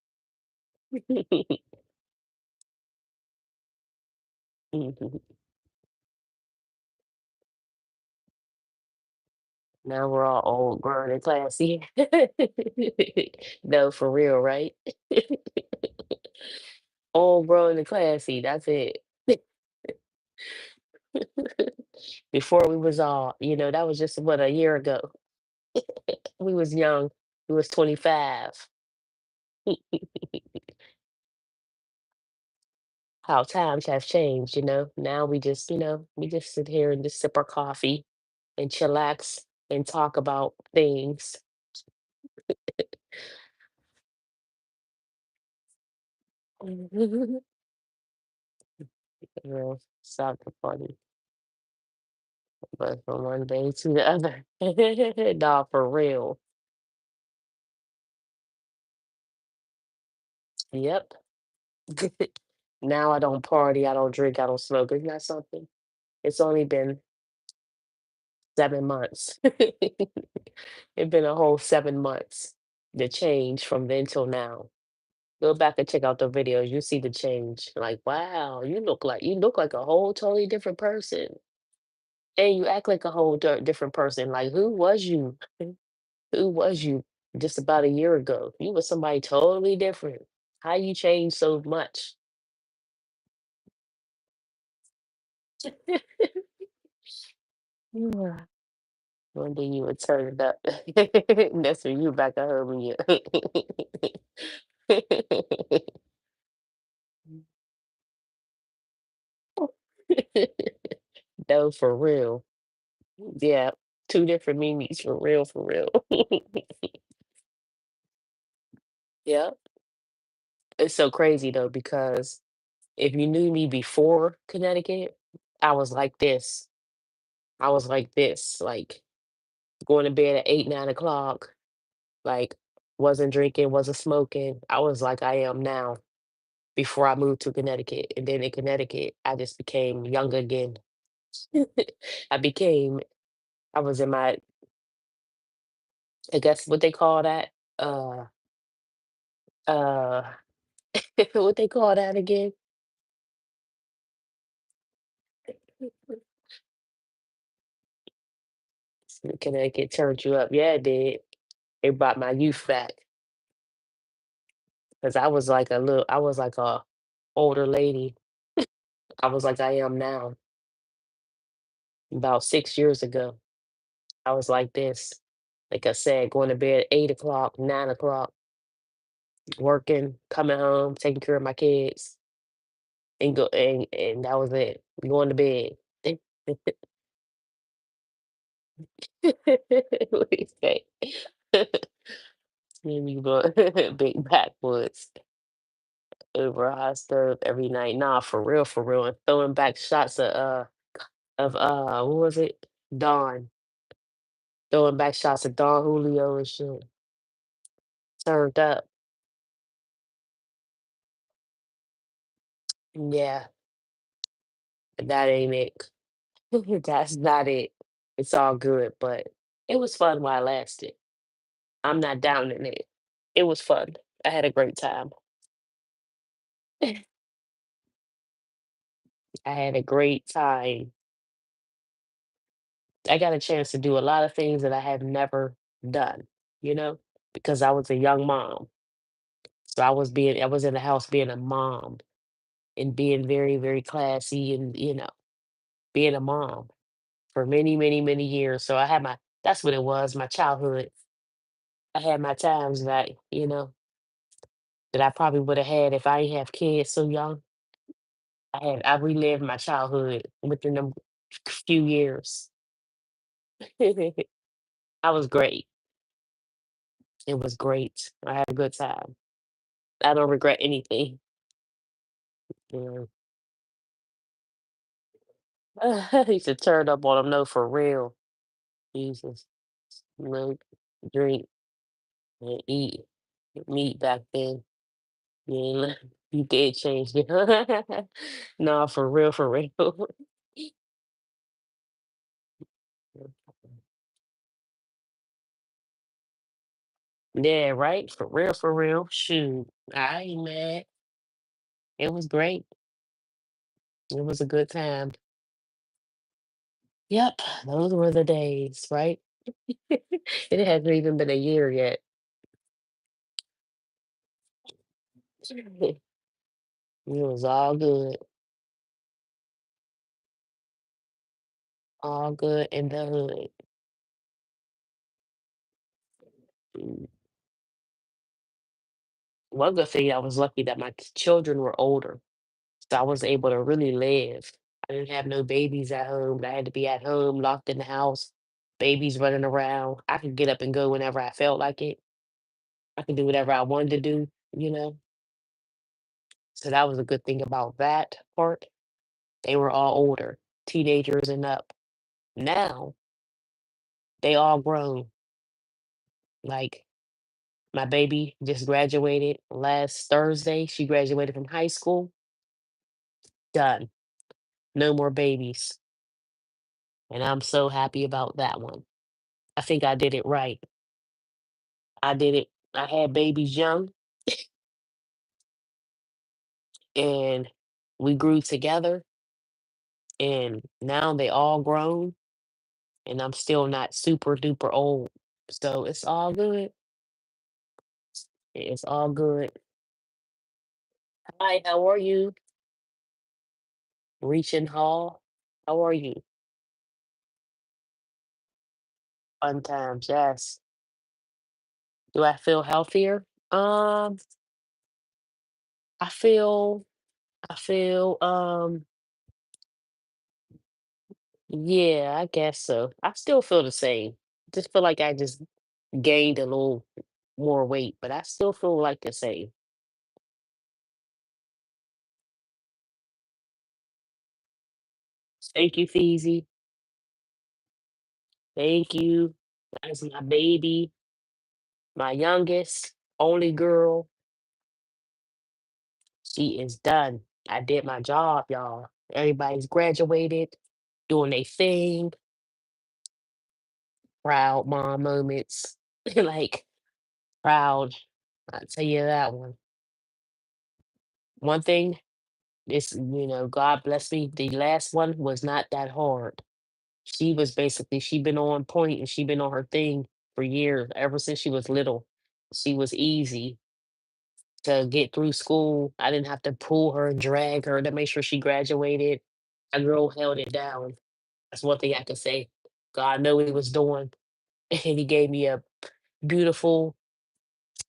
Mhm. Now we're all old, grown, and classy. No, for real, right? Old, grown, and classy. That's it. Before we was all, that was just what a year ago. We was young. We was 25. How times have changed. Now we just sit here and just sip our coffee and chillax and talk about things. Stop the party, but from one day to the other. Nah, for real. Yep. Now I don't party, I don't drink, I don't smoke. Isn't that something? It's only been 7 months. It's been a whole 7 months. The change from then till now. Go back and check out the videos. You see the change. Like, wow, you look like a whole totally different person. And you act like a whole different person. Like, who was you? Who was you just about a year ago? You were somebody totally different. How you changed so much? Yeah. One day you would turn it up. That's when you back at home and you. No, for real. Yeah, two different Mimis for real, for real. Yeah. It's so crazy though, because if you knew me before Connecticut, I was like this. I was like this, like going to bed at 8, 9 o'clock, like wasn't drinking, wasn't smoking. I was like I am now before I moved to Connecticut. And then in Connecticut, I just became young again. I became, I was in my, I guess what they call that? Uh, uh, what they call that again? Connecticut turned you up. Yeah, it did. It brought my youth back because I was like a older lady. I was like I am now. About 6 years ago, I was like this. Like I said, going to bed at 8 o'clock, 9 o'clock, working, coming home, taking care of my kids, and that was it. Going to bed. What do you say? And you go big backwoods over a hot stove every night. Nah, for real, and throwing back shots of what was it? Dawn. Throwing back shots of Don Julio and shit. Turned up. Yeah, but that ain't it. That's not it. It's all good, but it was fun while it lasted. I'm not down in it. It was fun. I had a great time. I had a great time. I got a chance to do a lot of things that I have never done, you know, because I was a young mom. So I was in the house being a mom and being very, very classy and, being a mom for many, many, many years. So that's what it was, my childhood. I had my times that I probably would have had if I didn't have kids so young. I relived my childhood within them few years. I was great. It was great. I had a good time. I don't regret anything. You know. I used to turn up on them, no, for real. Jesus. Smoke, drink, and eat meat back then. Yeah, you did change it. No, for real, for real. Yeah, right? For real, for real. Shoot. I ain't mad. It was great. It was a good time. Yep, those were the days, right? It hasn't even been a year yet. It was all good in the hood. Mm. One good thing, I was lucky that my children were older, so I was able to really live. I didn't have no babies at home. I had to be at home, locked in the house, babies running around. I could get up and go whenever I felt like it. I could do whatever I wanted to do, you know? So that was a good thing about that part. They were all older, teenagers and up. Now they all grown. Like my baby just graduated last Thursday. She graduated from high school. Done. No more babies. and I'm so happy about that one. I think I did it right. I did it. I had babies young, and we grew together, and now they all grown, and I'm still not super duper old. So it's all good. It's all good. Hi, how are you? Reaching Hall. How are you? Fun times, yes. Do I feel healthier? Um, I feel I feel yeah, I guess so. I still feel the same. Just feel like I just gained a little more weight, but I still feel like the same. Thank you, Feezy. Thank you. That's my baby, my youngest, only girl. She is done. I did my job, y'all. Everybody's graduated, doing their thing, proud mom moments. Like, proud. I'll tell you that one. One thing is, God bless me. The last one was not that hard. She was basically, she been on point and she been on her thing for years, ever since she was little. She was easy to get through school. I didn't have to pull her and drag her to make sure she graduated. A girl held it down. That's one thing I can say. God knew what he was doing, and he gave me a beautiful,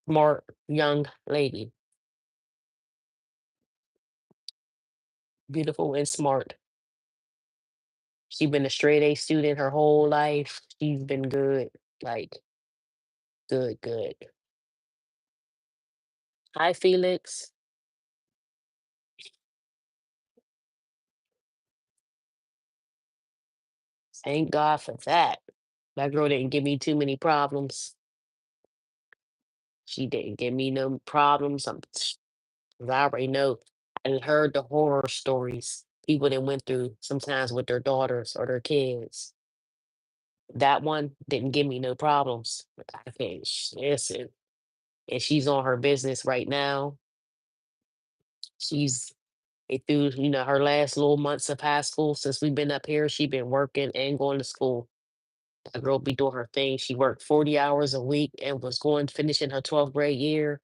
smart young lady. Beautiful and smart. She been a straight A student her whole life. She's been good, like good, good. Hi, Felix. Thank God for that. That girl didn't give me too many problems. She didn't give me no problems. 'Cause I already know. I done heard the horror stories people that went through sometimes with their daughters or their kids. That one didn't give me no problems. I can't listen. And she's on her business right now. She's through, her last little months of high school since we've been up here. She been working and going to school. That girl be doing her thing. She worked 40 hours a week and was going finishing her 12th grade year.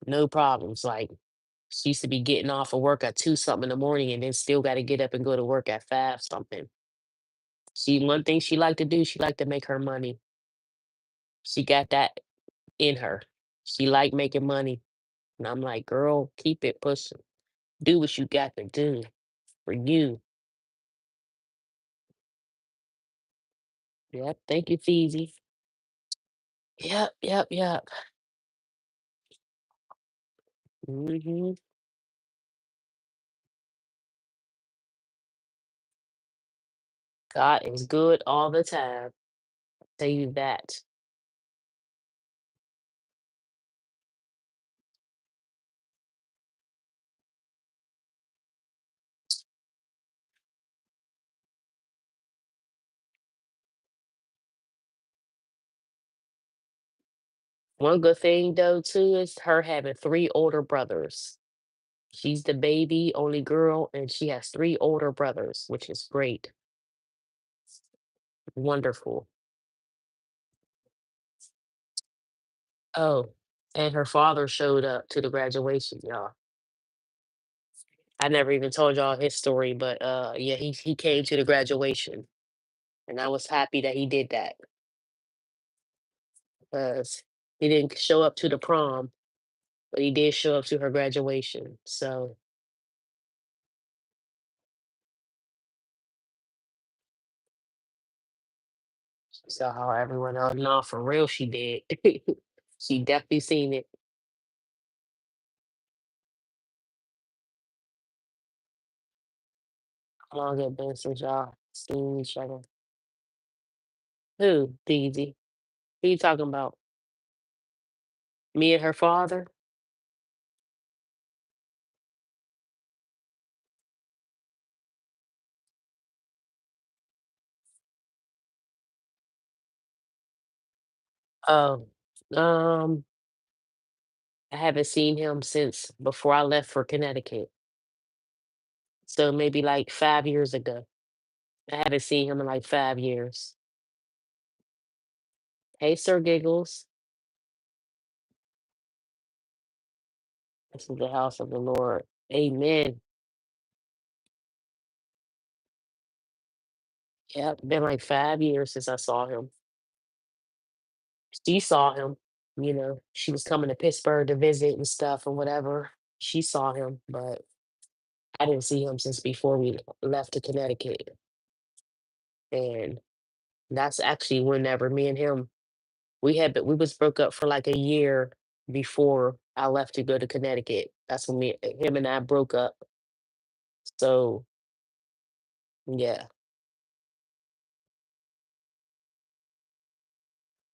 No problems. Like she used to be getting off of work at 2 something in the morning and then still got to get up and go to work at 5 something. One thing she liked to do, she liked to make her money. She got that in her. She liked making money. And I'm like, girl, keep it pushing. Do what you got to do for you. Yep. Thank you, Feezy. Yep, yep, yep. Hmm. God is good all the time. Tell you that. One good thing though too is her having 3 older brothers. She's the baby, only girl, and she has 3 older brothers, which is great. Wonderful. Oh, and her father showed up to the graduation, y'all. I never even told y'all his story, but yeah, he came to the graduation, and I was happy that he did that because he didn't show up to the prom, but he did show up to her graduation. So she saw how everyone else. No, for real, she did. She definitely seen it. How long it been since y'all seen each other? Who, DZ? Who you talking about? Me and her father? Oh, um, I haven't seen him since before I left for Connecticut. So maybe like 5 years ago. I haven't seen him in like 5 years. Hey, Sir Giggles. This is the house of the Lord. Amen. Yep, been like 5 years since I saw him. She saw him, she was coming to Pittsburgh to visit and stuff and whatever. She saw him, but I didn't see him since before we left to Connecticut. And that's actually whenever me and him we was broke up for like a year before I left to go to Connecticut. That's when me him and I broke up. So yeah.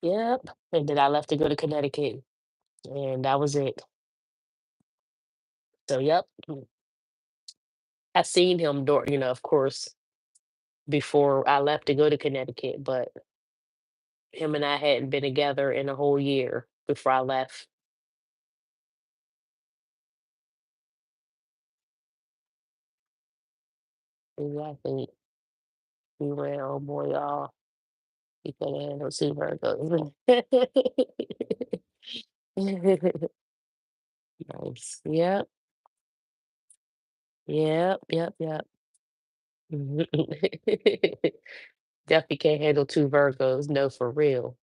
Yep. And then I left to go to Connecticut and that was it. So yep. I seen him of course, before I left to go to Connecticut, but him and I hadn't been together in a whole year before I left. Exactly. We ran, oh boy, y'all. He couldn't handle two Virgos. Nice. Yep. Yep. Yep. Yep. Definitely can't handle two Virgos. No, for real.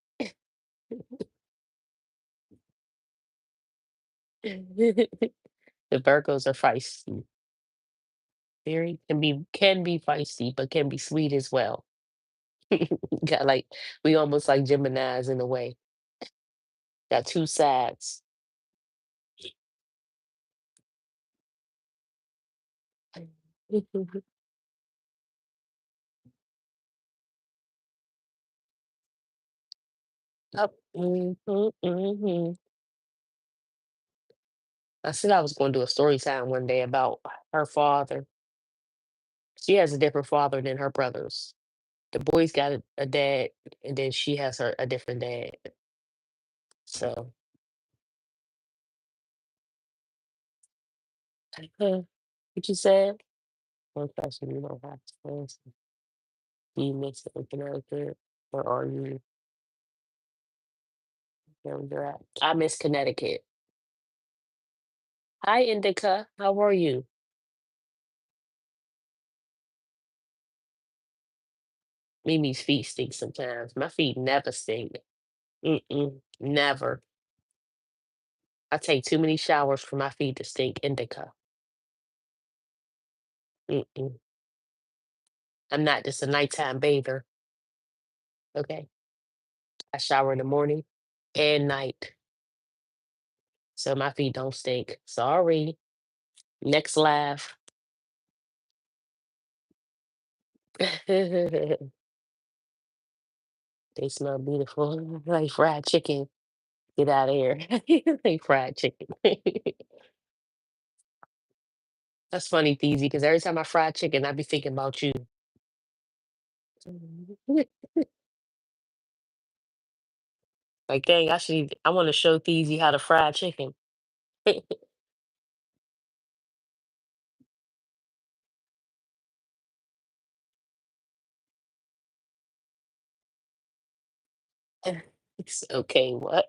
The Virgos are feisty. Very can be feisty, but can be sweet as well. Got like we almost like Geminis in a way. Got two sides. Yep. Mhm. I said I was going to do a story time one day about her father. She has a different father than her brothers. The boys got a dad, and then she has a different dad. So, what you said? One question you don't have to answer. Do you mix it with Connecticut, or are you where you're at? I miss Connecticut. Hi, Indica. How are you? Mimi's feet stink sometimes. My feet never stink. Mm-mm, never. I take too many showers for my feet to stink. Indica. Mm-mm. I'm not just a nighttime bather. Okay. I shower in the morning and night, so my feet don't stink. Sorry. Next laugh. They smell beautiful, like fried chicken. Get out of here. Like fried chicken. That's funny, Feezy, because every time I fry chicken, I be thinking about you. Like, dang, I want to show Feezy how to fry chicken. It's okay, what?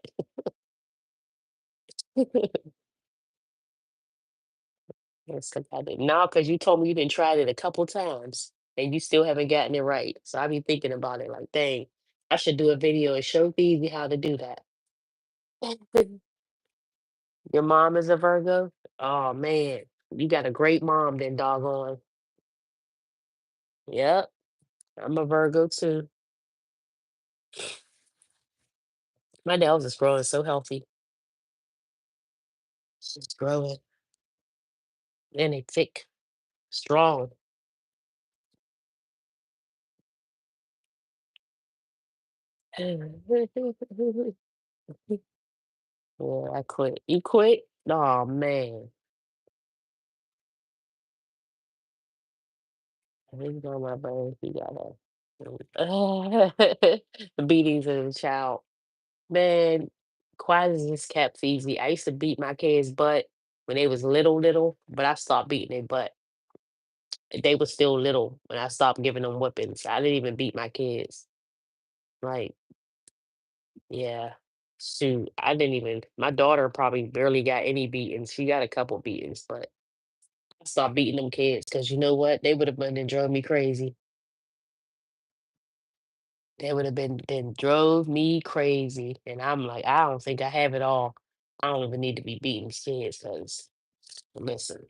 Yes, I did. No, because you told me you didn't try it a couple times and you still haven't gotten it right. So I be thinking about it like, dang, I should do a video and show Phoebe how to do that. Your mom is a Virgo? Oh man, you got a great mom then, doggone. Yep, I'm a Virgo too. My nails is growing so healthy. She's growing and they thick, strong. Yeah, I quit. You quit? Oh man. I think on my brain, you gotta beatings of the child. Man, quiet as this kept easy. I used to beat my kids' butt when they was little, but I stopped beating their butt. They was still little when I stopped giving them whippings. I didn't even beat my kids. Like, yeah. Shoot, I didn't even my daughter probably barely got any beatings. She got a couple beatings, but I stopped beating them kids because you know what? They would have been and drove me crazy. They would have been drove me crazy. And I'm like, I don't think I have it all. I don't even need to be beating these kids because listen,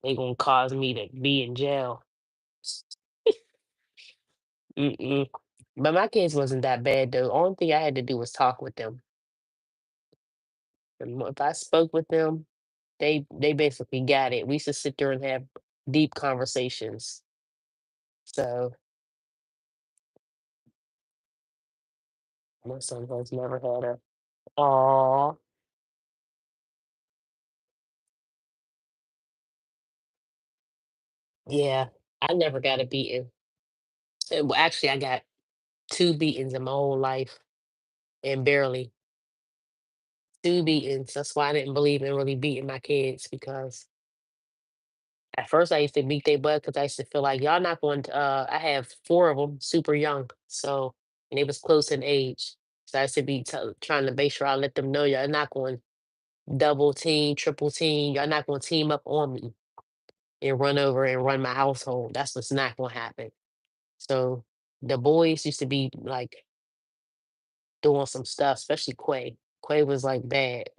they gonna cause me to be in jail. Mm-mm. But my kids wasn't that bad though. Only thing I had to do was talk with them. And if I spoke with them, they basically got it. We used to sit there and have deep conversations. So my son has never had a aw. Yeah. I never got a beating. Well, actually I got two beatings in my whole life and barely two beatings. That's why I didn't believe in really beating my kids because at first I used to beat their butt because I used to feel like y'all not going to I have four of them super young. So and they was close in age. So I used to be trying to make sure I let them know y'all not going double team, triple team. Y'all not gonna team up on me and run over and run my household. That's what's not gonna happen. So the boys used to be like doing some stuff, especially Quay. Quay was like bad.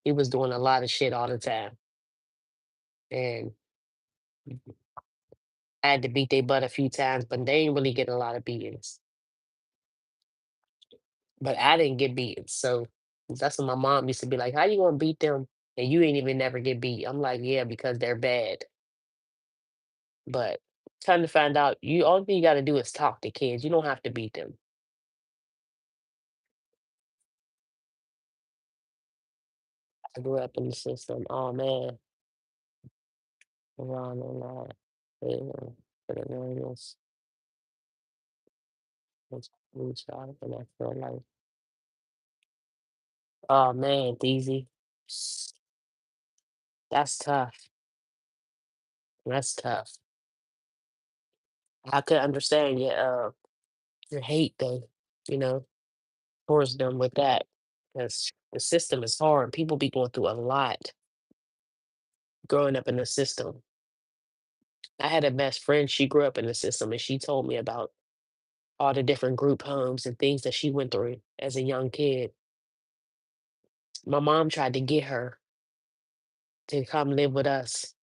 He was doing a lot of shit all the time. And I had to beat their butt a few times, but they ain't really getting a lot of beatings. But I didn't get beaten. So that's what my mom used to be like, how you gonna beat them and you ain't even never get beat? I'm like, yeah, because they're bad. But trying to find out, you all thing you gotta do is talk to kids. You don't have to beat them. I grew up in the system. Oh man, around and you know, for the awareness, it's reach out and I feel like, oh man, Deezy, that's tough. That's tough. I could understand your hate though, you know, towards them with that. Because the system is hard. People be going through a lot growing up in the system. I had a best friend, she grew up in the system and she told me about all the different group homes and things that she went through as a young kid. My mom tried to get her to come live with us.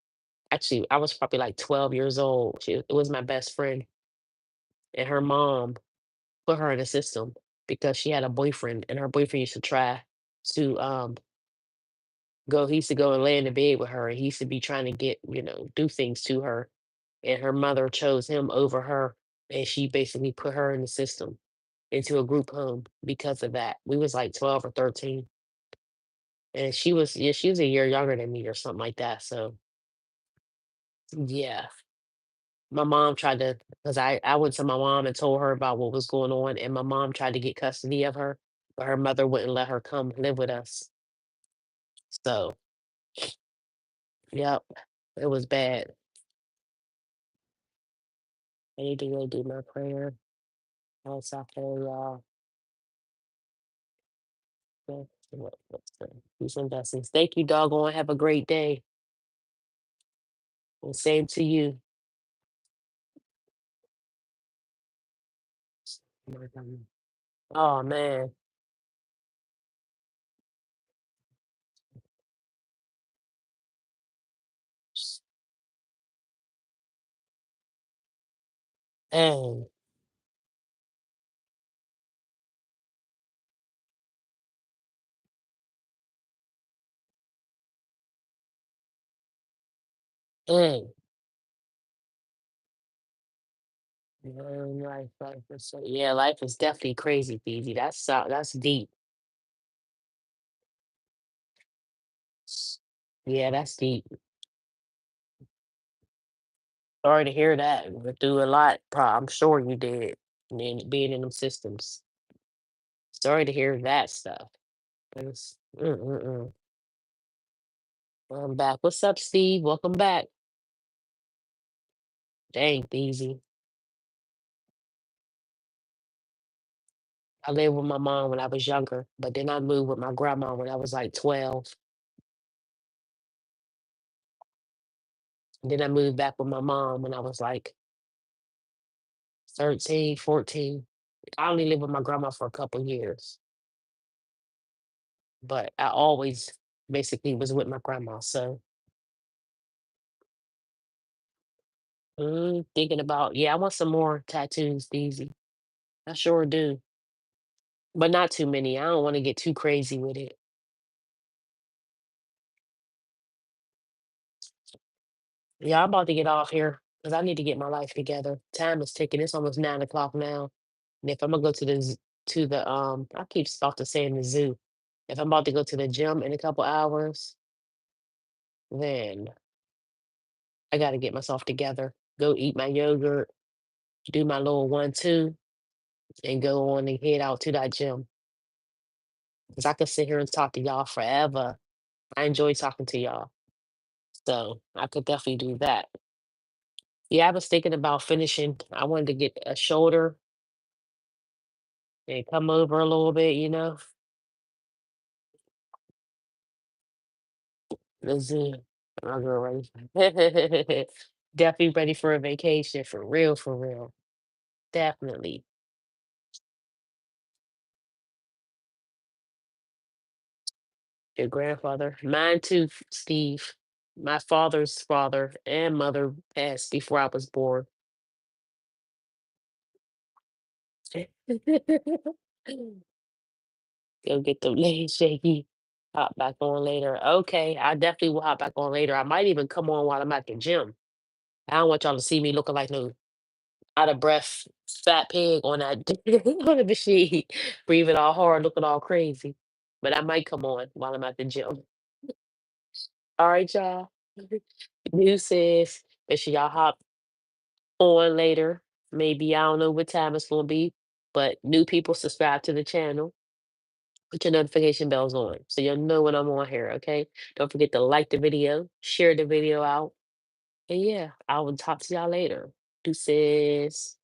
Actually, I was probably like 12 years old. It was my best friend, and her mom put her in the system because she had a boyfriend, and her boyfriend used to try to go. He used to go and lay in the bed with her, and he used to be trying to get do things to her, and her mother chose him over her, and she basically put her in the system into a group home because of that. We was like 12 or 13. And she was a year younger than me or something like that, so, yeah. My mom tried to, because I went to my mom and told her about what was going on, and my mom tried to get custody of her, but her mother wouldn't let her come live with us. So, yep, it was bad. I need to go do my prayer. Else I pray, y'all. Yeah, what's the peace and blessings. Thank you, doggone. Have a great day. And same to you. Oh, man. Dang. Dang. Life is yeah, life is definitely crazy, Fiji. That's deep. Yeah, that's deep. Sorry to hear that. Went through a lot. I'm sure you did. And then being in them systems. Sorry to hear that stuff. It's I'm back. What's up, Steve? Welcome back. Dang, easy. I lived with my mom when I was younger, but then I moved with my grandma when I was like 12. Then I moved back with my mom when I was like 13, 14. I only lived with my grandma for a couple years, but I always basically was with my grandma. So thinking about, yeah, I want some more tattoos, Deezy. I sure do, but not too many. I don't want to get too crazy with it. Yeah, I'm about to get off here because I need to get my life together. Time is ticking. It's almost 9 o'clock now. And if I'm gonna go to I keep about to saying the zoo. If I'm about to go to the gym in a couple hours, then I gotta get myself together. Go eat my yogurt, do my little 1, 2, and go on and head out to that gym. Cause I could sit here and talk to y'all forever. I enjoy talking to y'all. So I could definitely do that. Yeah, I was thinking about finishing. I wanted to get a shoulder and come over a little bit, the zoo. I'll go ready. Definitely ready for a vacation for real, for real. Definitely. Your grandfather. Mine too, Steve. My father's father and mother passed before I was born. Go get the legs shaky. Hop back on later. Okay, I definitely will hop back on later. I might even come on while I'm at the gym. I don't want y'all to see me looking like no out of breath fat pig on that on the machine, breathing all hard, looking all crazy. But I might come on while I'm at the gym. All right, y'all. Deuces. Make sure y'all hop on later. Maybe I don't know what time it's gonna be, but new people subscribe to the channel. Put your notification bells on so you'll know when I'm on here. Okay. Don't forget to like the video, share the video out, and yeah, I will talk to y'all later. Deuces.